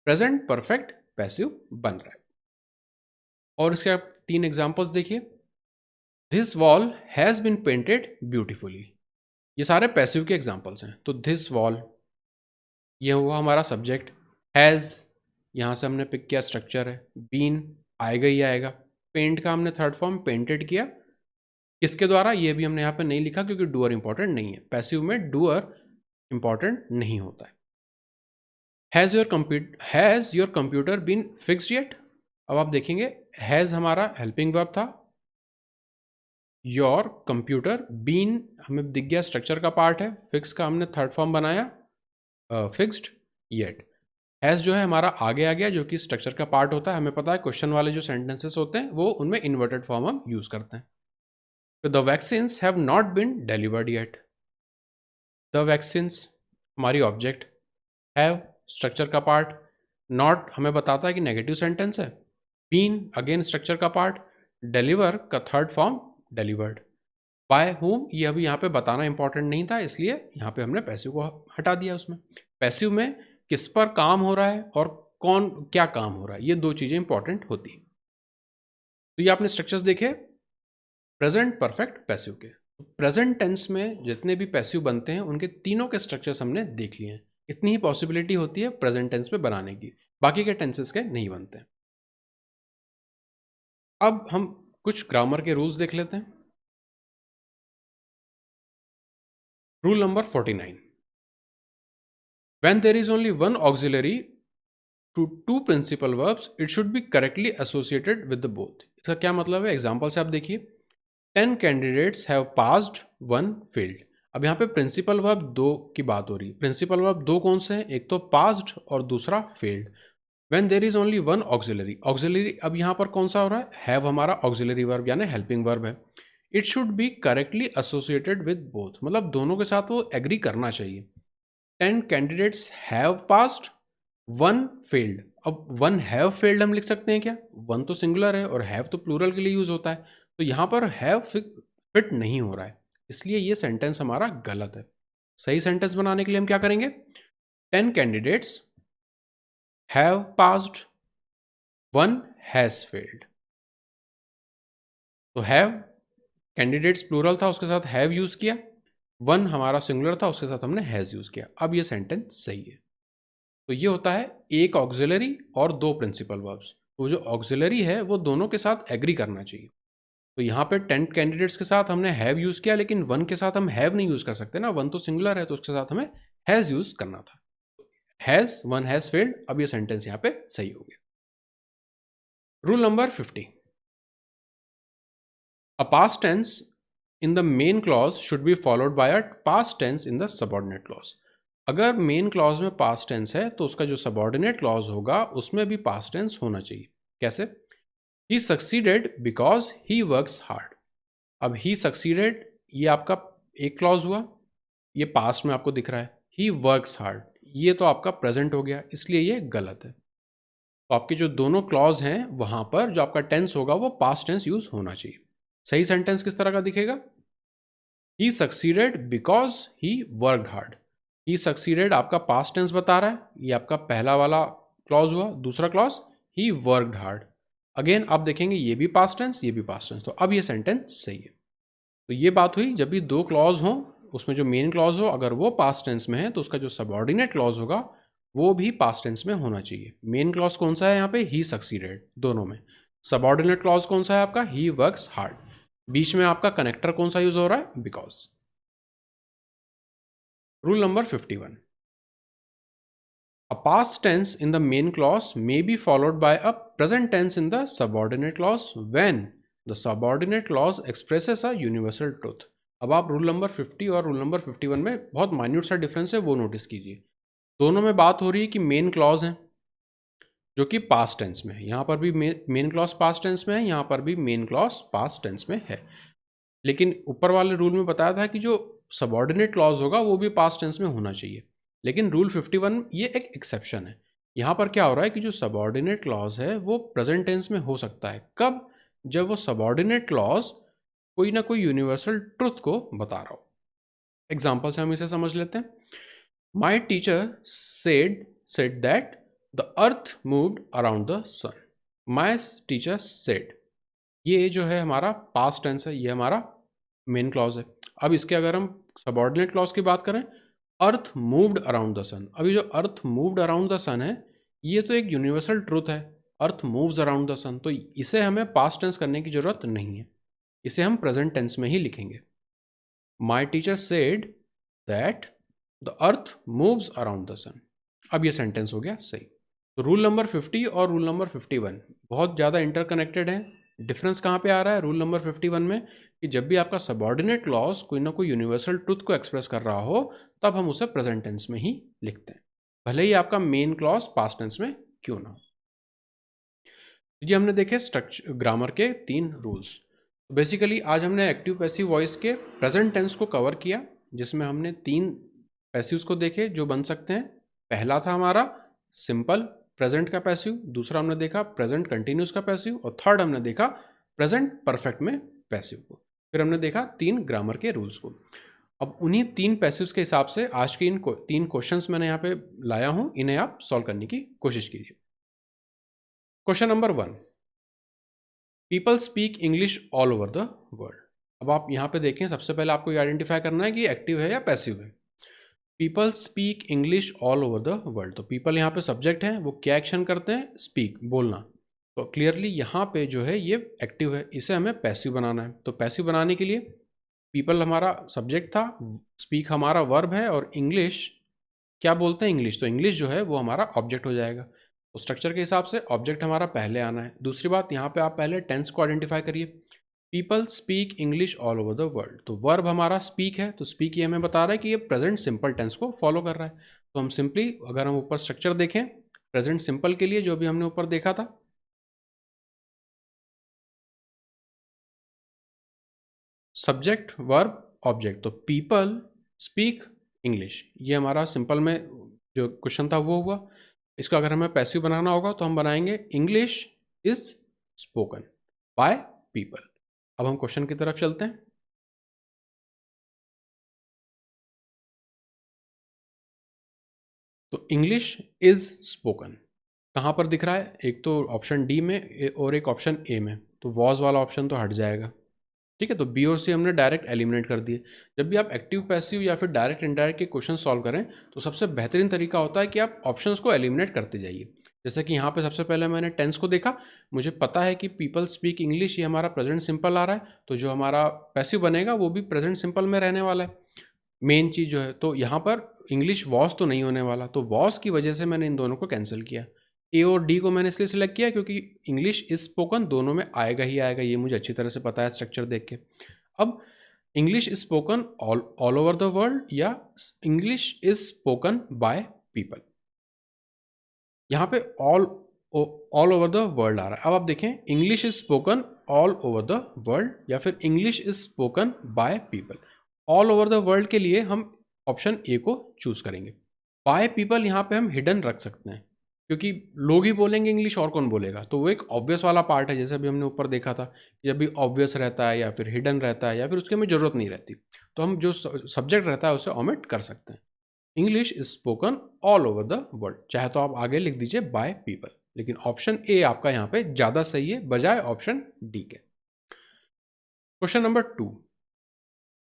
प्रेजेंट परफेक्ट पैसिव बन रहा है। और इसके आप 3 एग्जांपल्स देखिए। This wall has been painted beautifully, ये सारे पैसिव के एग्जांपल्स हैं। तो दिस वॉल ये हुआ हमारा सब्जेक्ट, हैज यहाँ से हमने पिक किया स्ट्रक्चर है, बीन आएगा ही आएगा, पेंट का हमने थर्ड फॉर्म पेंटेड किया, किसके द्वारा ये भी हमने यहाँ पे नहीं लिखा क्योंकि डूअर इंपॉर्टेंट नहीं है, पैसिव में डूअर इंपॉर्टेंट नहीं होता है। Has your computer been fixed yet, अब आप देखेंगे हैज हमारा हेल्पिंग वर्ब था, योर कंप्यूटर, बीन हमें दिख गया स्ट्रक्चर का पार्ट है, फिक्स का हमने थर्ड फॉर्म बनाया फिक्स्ड, येट। हैज़ जो है हमारा आगे आ गया, जो कि स्ट्रक्चर का पार्ट होता है। हमें पता है क्वेश्चन वाले जो सेंटेंसेस होते हैं वो उनमें इन्वर्टेड फॉर्म हम यूज़ करते हैं। तो the vaccines have not been delivered yet. The vaccines हमारी ऑब्जेक्ट, हैव स्ट्रक्चर का पार्ट, नॉट हमें बताता है कि नेगेटिव सेंटेंस है, बीन अगेन स्ट्रक्चर का पार्ट, डिलीवर का third form delivered, by whom ये अभी यहाँ पे बताना इंपॉर्टेंट नहीं था, इसलिए यहाँ पे हमने पैसिव को हटा दिया। उसमें पैसिव में किस पर काम हो रहा है और कौन क्या काम हो रहा है, ये दो चीजें इंपॉर्टेंट होती हैं। तो ये आपने स्ट्रक्चर्स देखे प्रेजेंट परफेक्ट पैसिव के। प्रेजेंट टेंस में जितने भी पैसिव बनते हैं उनके तीनों के स्ट्रक्चर्स हमने देख लिए हैं। इतनी ही पॉसिबिलिटी होती है प्रेजेंट टेंस में बनाने की, बाकी के टेंसेस के नहीं बनते। अब हम कुछ ग्रामर के रूल्स देख लेते हैं। Rule number 49, when there is only one auxiliary to two principal verbs it should be correctly associated with the both। इसका क्या मतलब है, एग्जांपल से आप देखिए 10 कैंडिडेट्स हैव पास्ड, 1 फेल्ड। अब यहाँ पे प्रिंसिपल वर्ब दो की बात हो रही है। प्रिंसिपल वर्ब दो कौन से हैं, एक तो पास्ड और दूसरा failed. When there is only one auxiliary, auxiliary अब यहाँ पर कौन सा हो रहा है, हैव हमारा ऑक्सिलरी वर्ब यानी हेल्पिंग वर्ब है। It should be correctly associated with both, मतलब दोनों के साथ वो एग्री करना चाहिए। 10 कैंडिडेट्स हैव पास्ड, 1 फेल्ड। अब 1 हैव फेल्ड हम लिख सकते हैं क्या, 1 तो सिंगुलर है और हैव तो प्लूरल के लिए यूज होता है, तो यहाँ पर हैव फिट नहीं हो रहा है, इसलिए ये सेंटेंस हमारा गलत है। सही सेंटेंस बनाने के लिए हम क्या करेंगे, 10 candidates have passed, 1 has failed. तो हैव कैंडिडेट्स प्लूरल था, उसके साथ हैव यूज किया, 1 हमारा सिंगुलर था, उसके साथ हमने हैज यूज किया। अब ये सेंटेंस सही है। तो ये होता है एक ऑक्सिलरी और 2 प्रिंसिपल वर्ब्स। तो जो ऑक्सिलरी है वो दोनों के साथ एग्री करना चाहिए। तो यहाँ पे 10 कैंडिडेट्स के साथ हमने हैव यूज किया, लेकिन 1 के साथ हम हैव नहीं यूज कर सकते ना, 1 तो सिंगुलर है, तो उसके साथ हमें हैज यूज करना था। Has, 1 has failed. अब ये सेंटेंस यहाँ पे सही हो गया। Rule number 50, a past tense in the main clause should be followed by a past tense in the subordinate clause. अगर मेन क्लॉज में पास्ट टेंस है तो उसका जो सबऑर्डिनेट क्लॉज होगा उसमें भी पास्ट टेंस होना चाहिए। कैसे, he succeeded because he works hard. अब ही सक्सीडेड ये आपका एक क्लॉज हुआ, ये पास्ट में आपको दिख रहा है। ही वर्क्स हार्ड ये तो आपका प्रेजेंट हो गया, इसलिए ये गलत है। तो आपके जो दोनों क्लॉज हैं वहां पर जो आपका टेंस होगा वो पास्ट टेंस यूज होना चाहिए। सही सेंटेंस किस तरह का दिखेगा, he succeeded because he worked hard. He succeeded आपका पास्ट टेंस बता रहा है, ये आपका पहला वाला क्लॉज हुआ। दूसरा क्लॉज ही वर्कड हार्ड, अगेन आप देखेंगे ये भी पास्ट टेंस, ये भी पास्ट टेंस, तो अब ये सेंटेंस सही है। तो ये बात हुई जब भी 2 क्लॉज हो, उसमें जो मेन क्लॉज हो अगर वो पास्ट टेंस में है तो उसका जो सबऑर्डिनेट क्लॉज होगा वो भी पास्ट टेंस में होना चाहिए। मेन क्लॉज कौन सा है यहाँ पे, ही सक्सीडेड दोनों में। सबऑर्डिनेट क्लॉज कौन सा है आपका, ही वर्क्स हार्ड। बीच में आपका कनेक्टर कौन सा यूज हो रहा है, because. Rule number 51, a past tense in the main clause may be followed by a present tense in the subordinate clause when the subordinate clause expresses a universal truth। अब आप rule number 50 और rule number 51 में बहुत minute सा difference है वो notice कीजिए। दोनों में बात हो रही है कि मेन क्लॉज है जो कि पास्ट टेंस में है, यहाँ पर भी मेन क्लॉज पास्ट टेंस में है, यहाँ पर भी मेन क्लॉज पास्ट टेंस में है। लेकिन ऊपर वाले रूल में बताया था कि जो सबऑर्डिनेट क्लॉज होगा वो भी पास्ट टेंस में होना चाहिए। लेकिन रूल 51 ये एक एक्सेप्शन है। यहाँ पर क्या हो रहा है कि जो सबऑर्डिनेट क्लॉज है वो प्रेजेंट टेंस में हो सकता है, कब, जब वो सबऑर्डिनेट क्लॉज कोई ना कोई यूनिवर्सल ट्रुथ को बता रहा हो। एग्जाम्पल से हम इसे समझ लेते हैं। My teacher said that the earth moved around the sun. My teacher said, ये जो है हमारा पास्ट टेंस है, ये हमारा मेन क्लॉज है। अब इसके अगर हम सबऑर्डिनेट क्लॉज की बात करें, अर्थ मूव्ड अराउंड द सन। अभी जो अर्थ मूव्ड अराउंड द सन है ये तो एक यूनिवर्सल ट्रूथ है, अर्थ मूव्स अराउंड द सन, तो इसे हमें पास्ट टेंस करने की जरूरत नहीं है, इसे हम प्रेजेंट टेंस में ही लिखेंगे। My teacher said that the earth moves around the sun. अब ये सेंटेंस हो गया सही। तो रूल नंबर 50 और रूल नंबर 51 बहुत ज़्यादा इंटरकनेक्टेड है। डिफरेंस कहाँ पे आ रहा है रूल नंबर 51 में, कि जब भी आपका सबऑर्डिनेट क्लॉज कोई ना कोई यूनिवर्सल ट्रुथ को एक्सप्रेस कर रहा हो तब हम उसे प्रेजेंट टेंस में ही लिखते हैं। भले ही आपका मेन क्लॉज पास्ट टेंस में क्यों ना हो। ये हमने देखे स्ट्रक्चर ग्रामर के 3 रूल्स। बेसिकली आज हमने एक्टिव पैसिव वॉइस के प्रेजेंट टेंस को कवर किया, जिसमें हमने 3 पैसिव्स को देखे जो बन सकते हैं। पहला था हमारा सिंपल प्रेजेंट का पैसिव, दूसरा हमने देखा प्रेजेंट कंटिन्यूस का पैसिव, और थर्ड हमने देखा प्रेजेंट परफेक्ट में पैसिव को। फिर हमने देखा 3 ग्रामर के रूल्स को। अब उन्हीं 3 पैसिव्स के हिसाब से आज के 3 क्वेश्चंस मैंने यहाँ पे लाया हूँ, इन्हें आप सॉल्व करने की कोशिश कीजिए। Question number 1, people speak English all over the world. अब आप यहाँ पे देखें, सबसे पहले आपको ये आइडेंटिफाई करना है कि एक्टिव है या पैसिव है। People speak English all over the world, तो पीपल यहाँ पे सब्जेक्ट है, वो क्या एक्शन करते हैं, स्पीक, बोलना। तो क्लियरली यहाँ पे जो है ये एक्टिव है, इसे हमें पैसिव बनाना है। तो पैसिव बनाने के लिए पीपल हमारा सब्जेक्ट था, स्पीक हमारा वर्ब है, और इंग्लिश क्या बोलते हैं, इंग्लिश, तो इंग्लिश जो है वो हमारा ऑब्जेक्ट हो जाएगा। तो स्ट्रक्चर के हिसाब से ऑब्जेक्ट हमारा पहले आना है। दूसरी बात, यहाँ पे आप पहले टेंस को आइडेंटिफाई करिए। People speak English all over the world, तो वर्ब हमारा स्पीक है, तो स्पीक ये हमें बता रहा है कि ये प्रेजेंट सिंपल टेंस को फॉलो कर रहा है। तो हम सिंपली, अगर हम ऊपर स्ट्रक्चर देखें प्रेजेंट सिंपल के लिए, जो भी हमने ऊपर देखा था, सब्जेक्ट वर्ब ऑब्जेक्ट, तो पीपल स्पीक इंग्लिश, ये हमारा सिंपल में जो क्वेश्चन था वो हुआ। इसको अगर हमें पैसिव बनाना होगा तो हम बनाएंगे English is spoken by people. अब हम क्वेश्चन की तरफ चलते हैं। तो इंग्लिश इज स्पोकन कहाँ पर दिख रहा है, एक तो ऑप्शन डी में और एक ऑप्शन ए में, तो वॉज वाला ऑप्शन तो हट जाएगा। ठीक है, तो बी और सी हमने डायरेक्ट एलिमिनेट कर दिए। जब भी आप एक्टिव पैसिव या फिर डायरेक्ट इनडायरेक्ट के क्वेश्चन सॉल्व करें तो सबसे बेहतरीन तरीका होता है कि आप ऑप्शंस को एलिमिनेट करते जाइए। जैसे कि यहाँ पे सबसे पहले मैंने टेंस को देखा, मुझे पता है कि पीपल स्पीक इंग्लिश, ये हमारा प्रेजेंट सिंपल आ रहा है, तो जो हमारा पैसिव बनेगा वो भी प्रेजेंट सिंपल में रहने वाला है, मेन चीज़ जो है। तो यहाँ पर इंग्लिश वॉस तो नहीं होने वाला, तो वॉस की वजह से मैंने इन दोनों को कैंसिल किया। ए और डी को मैंने इसलिए सिलेक्ट किया क्योंकि इंग्लिश इज स्पोकन दोनों में आएगा ही आएगा, ये मुझे अच्छी तरह से पता है स्ट्रक्चर देख के। अब English is spoken all over the world या English is spoken by people, यहाँ पे ऑल ओवर द वर्ल्ड आ रहा है। अब आप देखें, English is spoken all over the world या फिर English is spoken by people. All over the world के लिए हम ऑप्शन ए को चूज करेंगे। बाय पीपल यहाँ पे हम हिडन रख सकते हैं, क्योंकि लोग ही बोलेंगे इंग्लिश, और कौन बोलेगा, तो वो एक ऑब्वियस वाला पार्ट है। जैसे अभी हमने ऊपर देखा था, जब भी ऑब्वियस रहता है या फिर हिडन रहता है या फिर उसकी हमें जरूरत नहीं रहती, तो हम जो सब्जेक्ट रहता है उसे ओमिट कर सकते हैं। English is spoken all over the world, चाहे तो आप आगे लिख दीजिए बाय पीपल, लेकिन ऑप्शन ए आपका यहाँ पे ज्यादा सही है बजाय ऑप्शन डी के। Question number 2,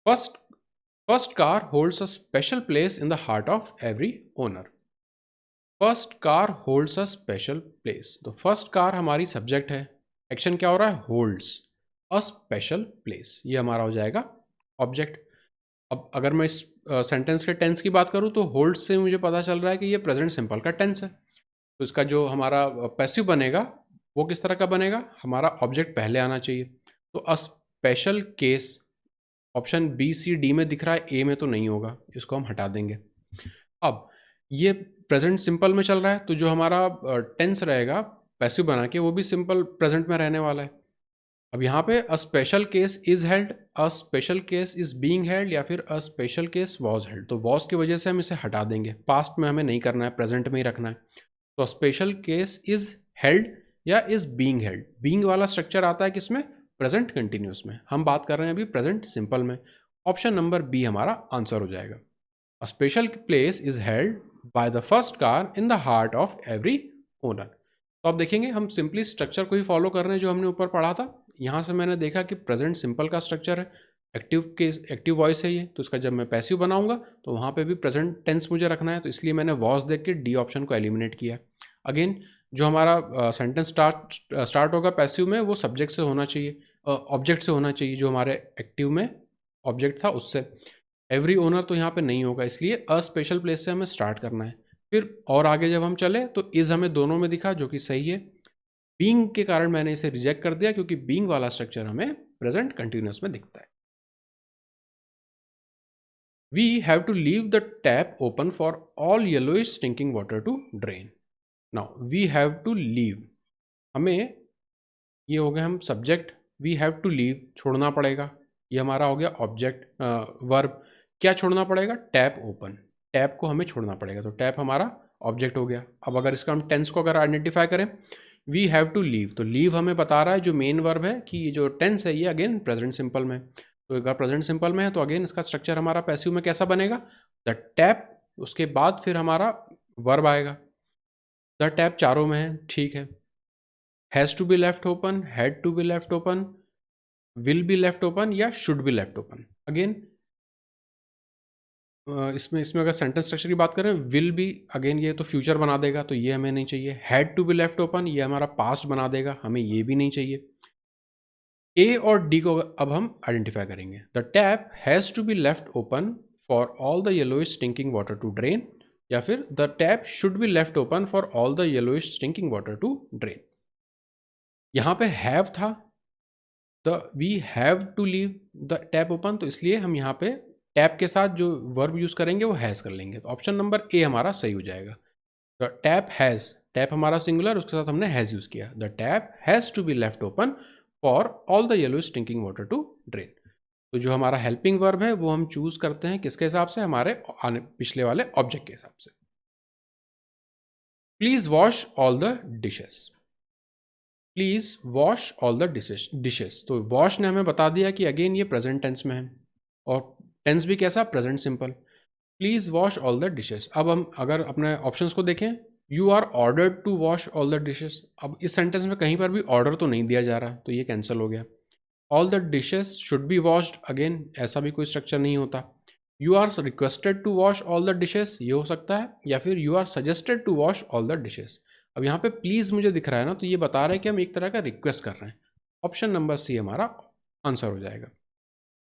first car holds a special place in the heart of every owner. First car holds a special place, तो फर्स्ट कार हमारी सब्जेक्ट है, एक्शन क्या हो रहा है, होल्ड्स अ स्पेशल प्लेस, ये हमारा हो जाएगा ऑब्जेक्ट। अब अगर मैं इस सेंटेंस के टेंस की बात करूं तो होल्ड से मुझे पता चल रहा है कि ये प्रेजेंट सिंपल का टेंस है, तो इसका जो हमारा पैसिव बनेगा वो किस तरह का बनेगा, हमारा ऑब्जेक्ट पहले आना चाहिए। तो a special case option B C D में दिख रहा है, ए में तो नहीं होगा, इसको हम हटा देंगे। अब ये प्रेजेंट सिंपल में चल रहा है, तो जो हमारा टेंस रहेगा पैसिव बना के वो भी सिंपल प्रेजेंट में रहने वाला है। अब यहाँ पे अ special case is held, a special case is being held या फिर अ स्पेशल केस वॉज हेल्ड, तो वॉज की वजह से हम इसे हटा देंगे, पास्ट में हमें नहीं करना है, प्रेजेंट में ही रखना है। तो स्पेशल केस इज हेल्ड या इज बीइंग हेल्ड, बीइंग वाला स्ट्रक्चर आता है किसमें, प्रेजेंट कंटिन्यूस में, हम बात कर रहे हैं अभी प्रेजेंट सिंपल में। ऑप्शन नंबर बी हमारा आंसर हो जाएगा। A special place is held by the first car in the heart of every owner. तो आप देखेंगे हम सिंपली स्ट्रक्चर को ही फॉलो कर रहे हैं जो हमने ऊपर पढ़ा था। यहाँ से मैंने देखा कि प्रेजेंट सिंपल का स्ट्रक्चर है, एक्टिव वॉइस है ये, तो इसका जब मैं पैसिव बनाऊंगा तो वहाँ पे भी प्रेजेंट टेंस मुझे रखना है, तो इसलिए मैंने वॉज देख के डी ऑप्शन को एलिमिनेट किया। अगेन जो हमारा सेंटेंस स्टार्ट होगा पैसिव में वो सब्जेक्ट से होना चाहिए, ऑब्जेक्ट से होना चाहिए, जो हमारे एक्टिव में ऑब्जेक्ट था उससे। एवरी ओनर तो यहाँ पे नहीं होगा, इसलिए अ स्पेशल प्लेस से हमें स्टार्ट करना है। फिर और आगे जब हम चले तो इज हमें दोनों में दिखा, जो कि सही है। बीइंग के कारण मैंने इसे रिजेक्ट कर दिया क्योंकि बीइंग वाला स्ट्रक्चर हमें प्रेजेंट कंटिन्यूअस में दिखता है। We have to leave the tap open for all yellowish stinking water to drain. Now we have to leave, हमें ये हो गया हम subject, we have to leave छोड़ना पड़ेगा. ये हमारा हो गया ऑब्जेक्ट वर्ब. क्या छोड़ना पड़ेगा? टैप ओपन, टैप को हमें छोड़ना पड़ेगा. तो टैप हमारा ऑब्जेक्ट हो गया. अब अगर इसका हम टेंस को अगर आइडेंटिफाई करें, वी हैव टू लीव, तो लीव हमें बता रहा है जो मेन वर्ब है कि जो टेंस है ये अगेन प्रेजेंट सिंपल में. तो अगर प्रेजेंट सिंपल में है तो अगेन इसका स्ट्रक्चर हमारा पैसिव में कैसा बनेगा? द टैप, उसके बाद फिर हमारा वर्ब आएगा. द टैप चारों में है, ठीक है. Has to be left open, had to be left open, will be left open या should be left open. Again इसमें अगर सेंटेंस स्ट्रक्चर की बात करें, विल बी, अगेन ये तो फ्यूचर बना देगा, तो ये हमें नहीं चाहिए. Had to be left open, ये हमारा पास्ट बना देगा, हमें ये भी नहीं चाहिए. ए और डी को अब हम आइडेंटिफाई करेंगे. The tap has to be left open for all the yellowish stinking water to drain, या फिर the tap should be left open for all the yellowish stinking water to drain. यहाँ पे have था, the we have to leave the tap open, तो इसलिए हम यहाँ पे टैप के साथ जो वर्ब यूज करेंगे वो हैज़ कर लेंगे. तो ऑप्शन नंबर ए हमारा सही हो जाएगा. द टैप हैज़, टैप हमारा सिंगुलर, उसके साथ हमने हैज़ यूज किया. The tap has to be left open for all the yellow stinking water to drain. तो जो हमारा हेल्पिंग वर्ब है वो हम चूज करते हैं किसके हिसाब से? हमारे पिछले वाले ऑब्जेक्ट के हिसाब से. Please wash all the dishes, please wash all the dishes. तो वॉश ने हमें बता दिया कि अगेन ये प्रेजेंट टेंस में है, और टेंस भी कैसा? Present simple. Please wash all the dishes. अब हम अगर अपने ऑप्शंस को देखें, you are ordered to wash all the dishes. अब इस सेंटेंस में कहीं पर भी ऑर्डर तो नहीं दिया जा रहा, तो ये कैंसिल हो गया. All the dishes should be washed, again ऐसा भी कोई स्ट्रक्चर नहीं होता. You are requested to wash all the dishes, ये हो सकता है, या फिर you are suggested to wash all the dishes. अब यहाँ पे प्लीज मुझे दिख रहा है ना, तो ये बता रहे हैं कि हम एक तरह का रिक्वेस्ट कर रहे हैं. ऑप्शन नंबर सी हमारा आंसर हो जाएगा.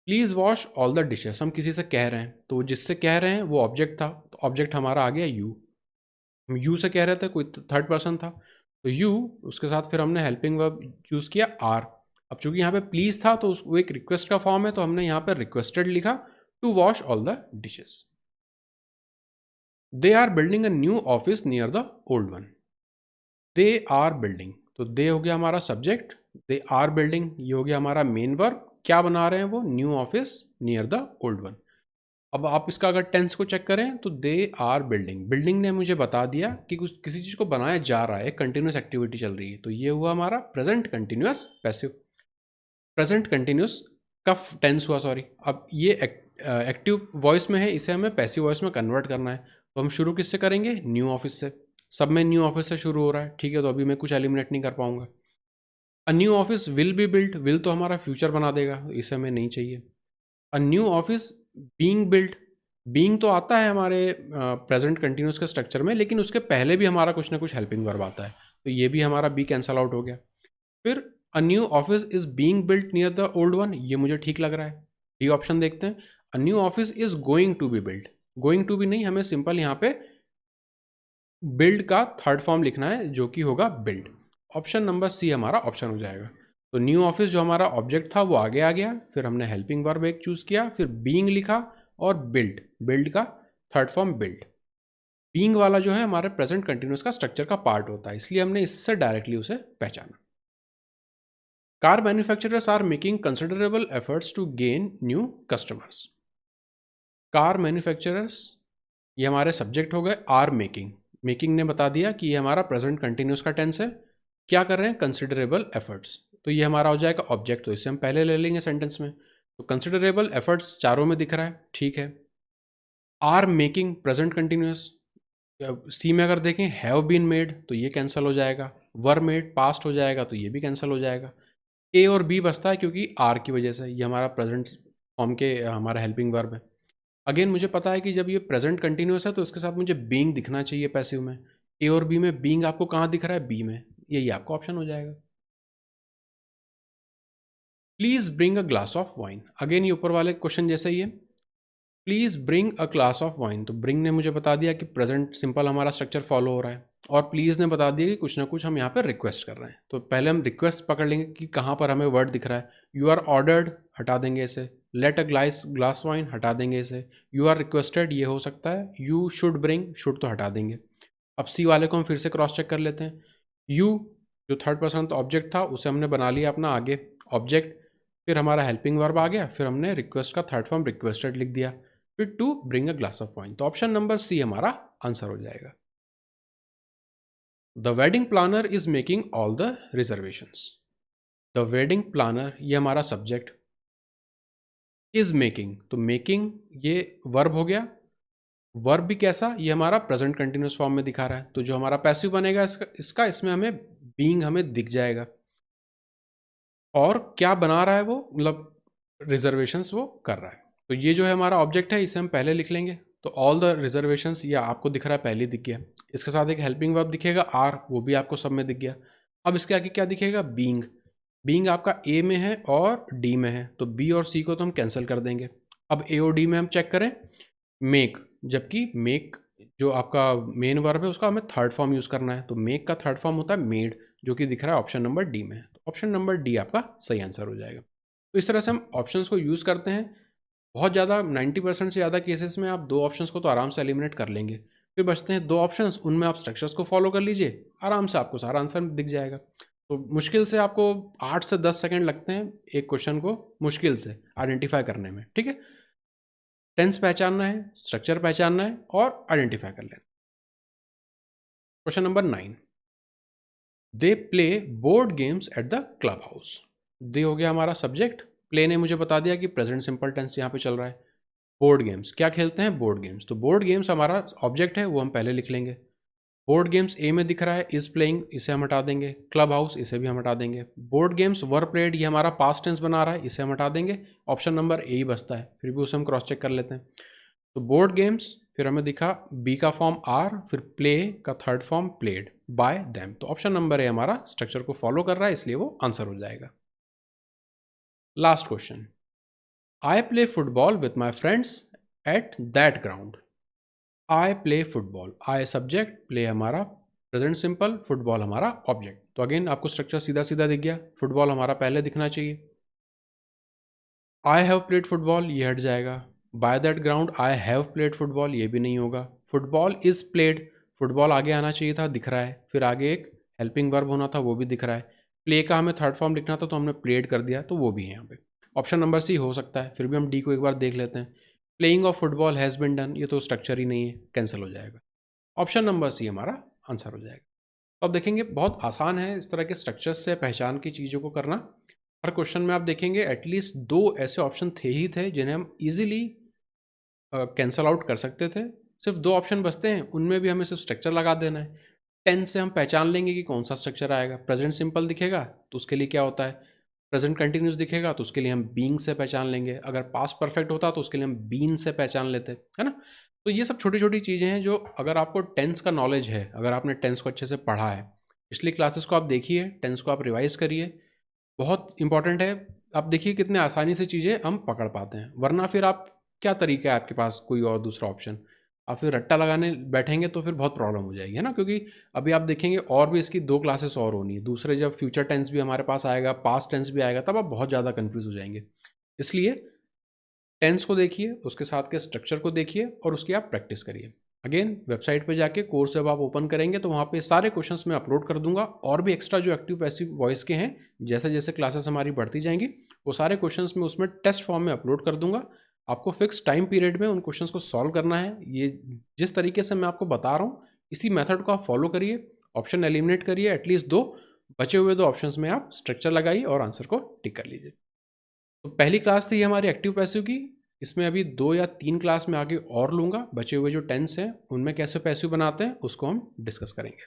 Please wash all the dishes, हम किसी से कह रहे हैं, तो जिससे कह रहे हैं वो ऑब्जेक्ट था, तो ऑब्जेक्ट हमारा आ गया यू. हम यू से कह रहे थे, कोई थर्ड पर्सन था, तो यू, उसके साथ फिर हमने हेल्पिंग वर्ब चूज किया आर. अब चूंकि यहाँ पे प्लीज था तो वो एक रिक्वेस्ट का फॉर्म है, तो हमने यहाँ पे रिक्वेस्टेड लिखा to wash all the dishes. They are building a new office near the old one. They are building, तो दे हो गया हमारा सब्जेक्ट, दे आर बिल्डिंग ये हो गया हमारा मेन वर्ब. क्या बना रहे हैं वो? New office near the old one. अब आप इसका अगर टेंस को चेक करें तो दे आर बिल्डिंग, बिल्डिंग ने मुझे बता दिया कि कुछ किसी चीज़ को बनाया जा रहा है, कंटिन्यूस एक्टिविटी चल रही है, तो ये हुआ हमारा present continuous passive. Present continuous का टेंस हुआ, सॉरी. अब ये एक्टिव वॉइस में है, इसे हमें पैसिव वॉइस में कन्वर्ट करना है, तो हम शुरू किससे करेंगे? न्यू ऑफिस से. सब में न्यू ऑफिस से शुरू हो रहा है, ठीक है, तो अभी मैं कुछ एलिमिनेट नहीं कर पाऊंगा. अ new office will be built, will तो हमारा फ्यूचर बना देगा, तो इसे हमें नहीं चाहिए. अ new office being built, being तो आता है हमारे प्रेजेंट कंटिन्यूस के स्ट्रक्चर में, लेकिन उसके पहले भी हमारा कुछ ना कुछ हेल्पिंग वर्ब आता है, तो ये भी हमारा बी कैंसल आउट हो गया. फिर अ new office is being built near the old one, ये मुझे ठीक लग रहा है, डी ऑप्शन देखते हैं. A new office is going to be built, going to be नहीं, हमें सिंपल यहाँ पे बिल्ड का थर्ड फॉर्म लिखना है जो कि होगा बिल्ड. ऑप्शन नंबर सी हमारा ऑप्शन हो जाएगा. तो न्यू ऑफिस जो हमारा ऑब्जेक्ट था वो आगे आ गया, फिर हमने हेल्पिंग वर्ब एक चूज किया, फिर बीइंग लिखा, और बिल्ड, बिल्ड का थर्ड फॉर्म बिल्ड. बीइंग वाला जो है हमारे प्रेजेंट कंटिन्यूस का स्ट्रक्चर का पार्ट होता है, इसलिए हमने इससे डायरेक्टली उसे पहचाना. Car manufacturers are making considerable efforts to gain new customers. Car manufacturers, ये हमारे सब्जेक्ट हो गए. आर मेकिंग, मेकिंग ने बता दिया कि ये हमारा प्रेजेंट कंटिन्यूस का टेंस है. क्या कर रहे हैं? कंसिडरेबल एफर्ट्स, तो ये हमारा हो जाएगा ऑब्जेक्ट, तो इसे हम पहले ले लेंगे सेंटेंस में. तो कंसिडरेबल एफर्ट्स चारों में दिख रहा है, ठीक है. आर मेकिंग प्रेजेंट कंटिन्यूस, सी में अगर देखें हैव बीन मेड, तो ये कैंसिल हो जाएगा. वर मेड पास्ट हो जाएगा, तो ये भी कैंसिल हो जाएगा. ए और बी बचता है क्योंकि आर की वजह से, ये हमारा प्रेजेंट फॉर्म के हमारा हेल्पिंग वर्ब है. अगेन मुझे पता है कि जब ये प्रेजेंट कंटिन्यूस है तो उसके साथ मुझे बीइंग दिखना चाहिए पैसिव में. ए और बी में बीइंग आपको कहाँ दिख रहा है? बी में, यही आपका ऑप्शन हो जाएगा. Please bring a glass of wine, again ये ऊपर वाले क्वेश्चन जैसे ही है. Please bring a glass of wine, तो ब्रिंग ने मुझे बता दिया कि प्रेजेंट सिंपल हमारा स्ट्रक्चर फॉलो हो रहा है, और प्लीज ने बता दिया कि कुछ ना कुछ हम यहाँ पर रिक्वेस्ट कर रहे हैं. तो पहले हम रिक्वेस्ट पकड़ लेंगे कि कहाँ पर हमें वर्ड दिख रहा है. यू आर ऑर्डर्ड हटा देंगे इसे, लेट अ ग्लास वाइन हटा देंगे इसे, यू आर रिक्वेस्टेड ये हो सकता है, यू शुड ब्रिंग, शुड तो हटा देंगे। अब सी वाले को हम फिर से क्रॉस चेक कर लेते हैं। यू जो थर्ड पर्सन ऑब्जेक्ट था उसे हमने बना लिया अपना आगे ऑब्जेक्ट, फिर हमारा हेल्पिंग वर्ब आ गया, फिर हमने रिक्वेस्ट का थर्ड फॉर्म रिक्वेस्टेड लिख दिया, फिर to bring a glass of wine. तो ऑप्शन नंबर सी हमारा आंसर हो जाएगा। The wedding planner is making all the reservations. The wedding planner ये हमारा सब्जेक्ट, इज मेकिंग तो मेकिंग ये वर्ब हो गया, वर्ब भी कैसा, ये हमारा प्रेजेंट कंटिन्यूअस फॉर्म में दिखा रहा है, तो जो हमारा पैसिव बनेगा इसका इसमें हमें बीइंग हमें दिख जाएगा। और क्या बना रहा है वो, मतलब रिजर्वेशंस वो कर रहा है। तो ये जो है हमारा ऑब्जेक्ट है, इसे हम पहले लिख लेंगे। तो ऑल द रिजर्वेशंस ये आपको दिख रहा है, पहले दिख गया। इसके साथ एक हेल्पिंग वर्ब दिखेगा आर, वो भी आपको सब में दिख गया। अब इसके आगे क्या दिखेगा, बीइंग। बीइंग आपका ए में है और डी में है, तो बी और सी को तो हम कैंसिल कर देंगे। अब ए और डी में हम चेक करें मेक, जबकि मेक जो आपका मेन वर्ब है उसका हमें थर्ड फॉर्म यूज़ करना है, तो मेक का थर्ड फॉर्म होता है मेड, जो कि दिख रहा है ऑप्शन नंबर डी में। तो ऑप्शन नंबर डी आपका सही आंसर हो जाएगा। तो इस तरह से हम ऑप्शंस को यूज़ करते हैं। बहुत ज़्यादा 90% से ज़्यादा केसेस में आप दो ऑप्शंस को तो आराम से एलिमिनेट कर लेंगे, फिर बचते हैं दो ऑप्शंस, उनमें आप स्ट्रक्चर्स को फॉलो कर लीजिए, आराम से आपको सारा आंसर दिख जाएगा। तो मुश्किल से आपको 8 से 10 सेकंड लगते हैं एक क्वेश्चन को मुश्किल से आइडेंटिफाई करने में, ठीक है। टेंस पहचानना है, स्ट्रक्चर पहचानना है और आइडेंटिफाई कर लेना। Question number 9, they play board games at the club house. They हो गया हमारा सब्जेक्ट, प्ले ने मुझे बता दिया कि प्रेजेंट सिंपल टेंस यहाँ पे चल रहा है। बोर्ड गेम्स क्या खेलते हैं, बोर्ड गेम्स, तो बोर्ड गेम्स हमारा ऑब्जेक्ट है, वो हम पहले लिख लेंगे। बोर्ड गेम्स ए में दिख रहा है, इज प्लेइंग, इसे हम हटा देंगे। क्लब हाउस, इसे भी हम हटा देंगे। बोर्ड गेम्स वर प्लेड, ये हमारा पास्ट टेंस बना रहा है, इसे हम हटा देंगे। ऑप्शन नंबर ए ही बचता है, फिर भी उसे हम क्रॉस चेक कर लेते हैं। तो बोर्ड गेम्स, फिर हमें दिखा बी का फॉर्म आर, फिर प्ले का third form played by them, तो ऑप्शन नंबर ए हमारा स्ट्रक्चर को फॉलो कर रहा है, इसलिए वो आंसर हो जाएगा। Last question, I play football with my friends at that ground. I play football, I subject, play हमारा प्रेजेंट सिंपल, फुटबॉल हमारा ऑब्जेक्ट। तो अगेन आपको स्ट्रक्चर सीधा सीधा दिख गया, फुटबॉल हमारा पहले दिखना चाहिए। आई हैव प्लेड फुटबॉल, ये हट जाएगा। By that ground I have played football, ये भी नहीं होगा। फुटबॉल इज प्लेड, फुटबॉल आगे आना चाहिए था, दिख रहा है, फिर आगे एक हेल्पिंग वर्ब होना था, वो भी दिख रहा है। प्ले का हमें थर्ड फॉर्म लिखना था, तो हमने प्लेड कर दिया, तो वो भी है यहाँ पे। ऑप्शन नंबर सी हो सकता है, फिर भी हम डी को एक बार देख लेते हैं। Playing of football has been done, ये तो स्ट्रक्चर ही नहीं है, कैंसिल हो जाएगा। ऑप्शन नंबर सी हमारा आंसर हो जाएगा। तो अब देखेंगे बहुत आसान है इस तरह के स्ट्रक्चर्स से पहचान की चीज़ों को करना। हर क्वेश्चन में आप देखेंगे एटलीस्ट दो ऐसे ऑप्शन थे ही थे जिन्हें हम इजीली कैंसल आउट कर सकते थे। सिर्फ दो ऑप्शन बचते हैं, उनमें भी हमें सिर्फ स्ट्रक्चर लगा देना है। टेंस से हम पहचान लेंगे कि कौन सा स्ट्रक्चर आएगा। प्रेजेंट सिंपल दिखेगा तो उसके लिए क्या होता है, प्रेजेंट कंटिन्यूस दिखेगा तो उसके लिए हम बीइंग से पहचान लेंगे। अगर पास्ट परफेक्ट होता तो उसके लिए हम बीन से पहचान लेते, है ना। तो ये सब छोटी छोटी चीज़ें हैं जो अगर आपको टेंस का नॉलेज है, अगर आपने टेंस को अच्छे से पढ़ा है, पिछली क्लासेस को आप देखिए, टेंस को आप रिवाइज करिए, बहुत इंपॉर्टेंट है। आप देखिए कितने आसानी से चीज़ें हम पकड़ पाते हैं, वरना फिर आप क्या तरीका है आपके पास कोई और दूसरा ऑप्शन, आप फिर रट्टा लगाने बैठेंगे तो फिर बहुत प्रॉब्लम हो जाएगी, है ना। क्योंकि अभी आप देखेंगे और भी इसकी दो क्लासेस और होनी है, दूसरे जब फ्यूचर टेंस भी हमारे पास आएगा, पास्ट टेंस भी आएगा, तब आप बहुत ज़्यादा कन्फ्यूज़ हो जाएंगे। इसलिए टेंस को देखिए, उसके साथ के स्ट्रक्चर को देखिए और उसकी आप प्रैक्टिस करिए। अगेन वेबसाइट पे जाके कोर्स जब आप ओपन करेंगे तो वहाँ पे सारे क्वेश्चंस मैं अपलोड कर दूंगा, और भी एक्स्ट्रा जो एक्टिव पैसिव वॉइस के हैं, जैसे जैसे क्लासेस हमारी बढ़ती जाएंगी वो सारे क्वेश्चंस मैं उसमें टेस्ट फॉर्म में अपलोड कर दूंगा। आपको फिक्स टाइम पीरियड में उन क्वेश्चंस को सॉल्व करना है। ये जिस तरीके से मैं आपको बता रहा हूँ, इसी मेथड को आप फॉलो करिए, ऑप्शन एलिमिनेट करिए, एटलीस्ट दो बचे हुए दो ऑप्शंस में आप स्ट्रक्चर लगाइए और आंसर को टिक कर लीजिए। तो पहली क्लास थी हमारी एक्टिव पैसिव की, इसमें अभी 2 या 3 क्लास में आगे और लूँगा। बचे हुए जो टेंस हैं उनमें कैसे पैसिव बनाते हैं उसको हम डिस्कस करेंगे।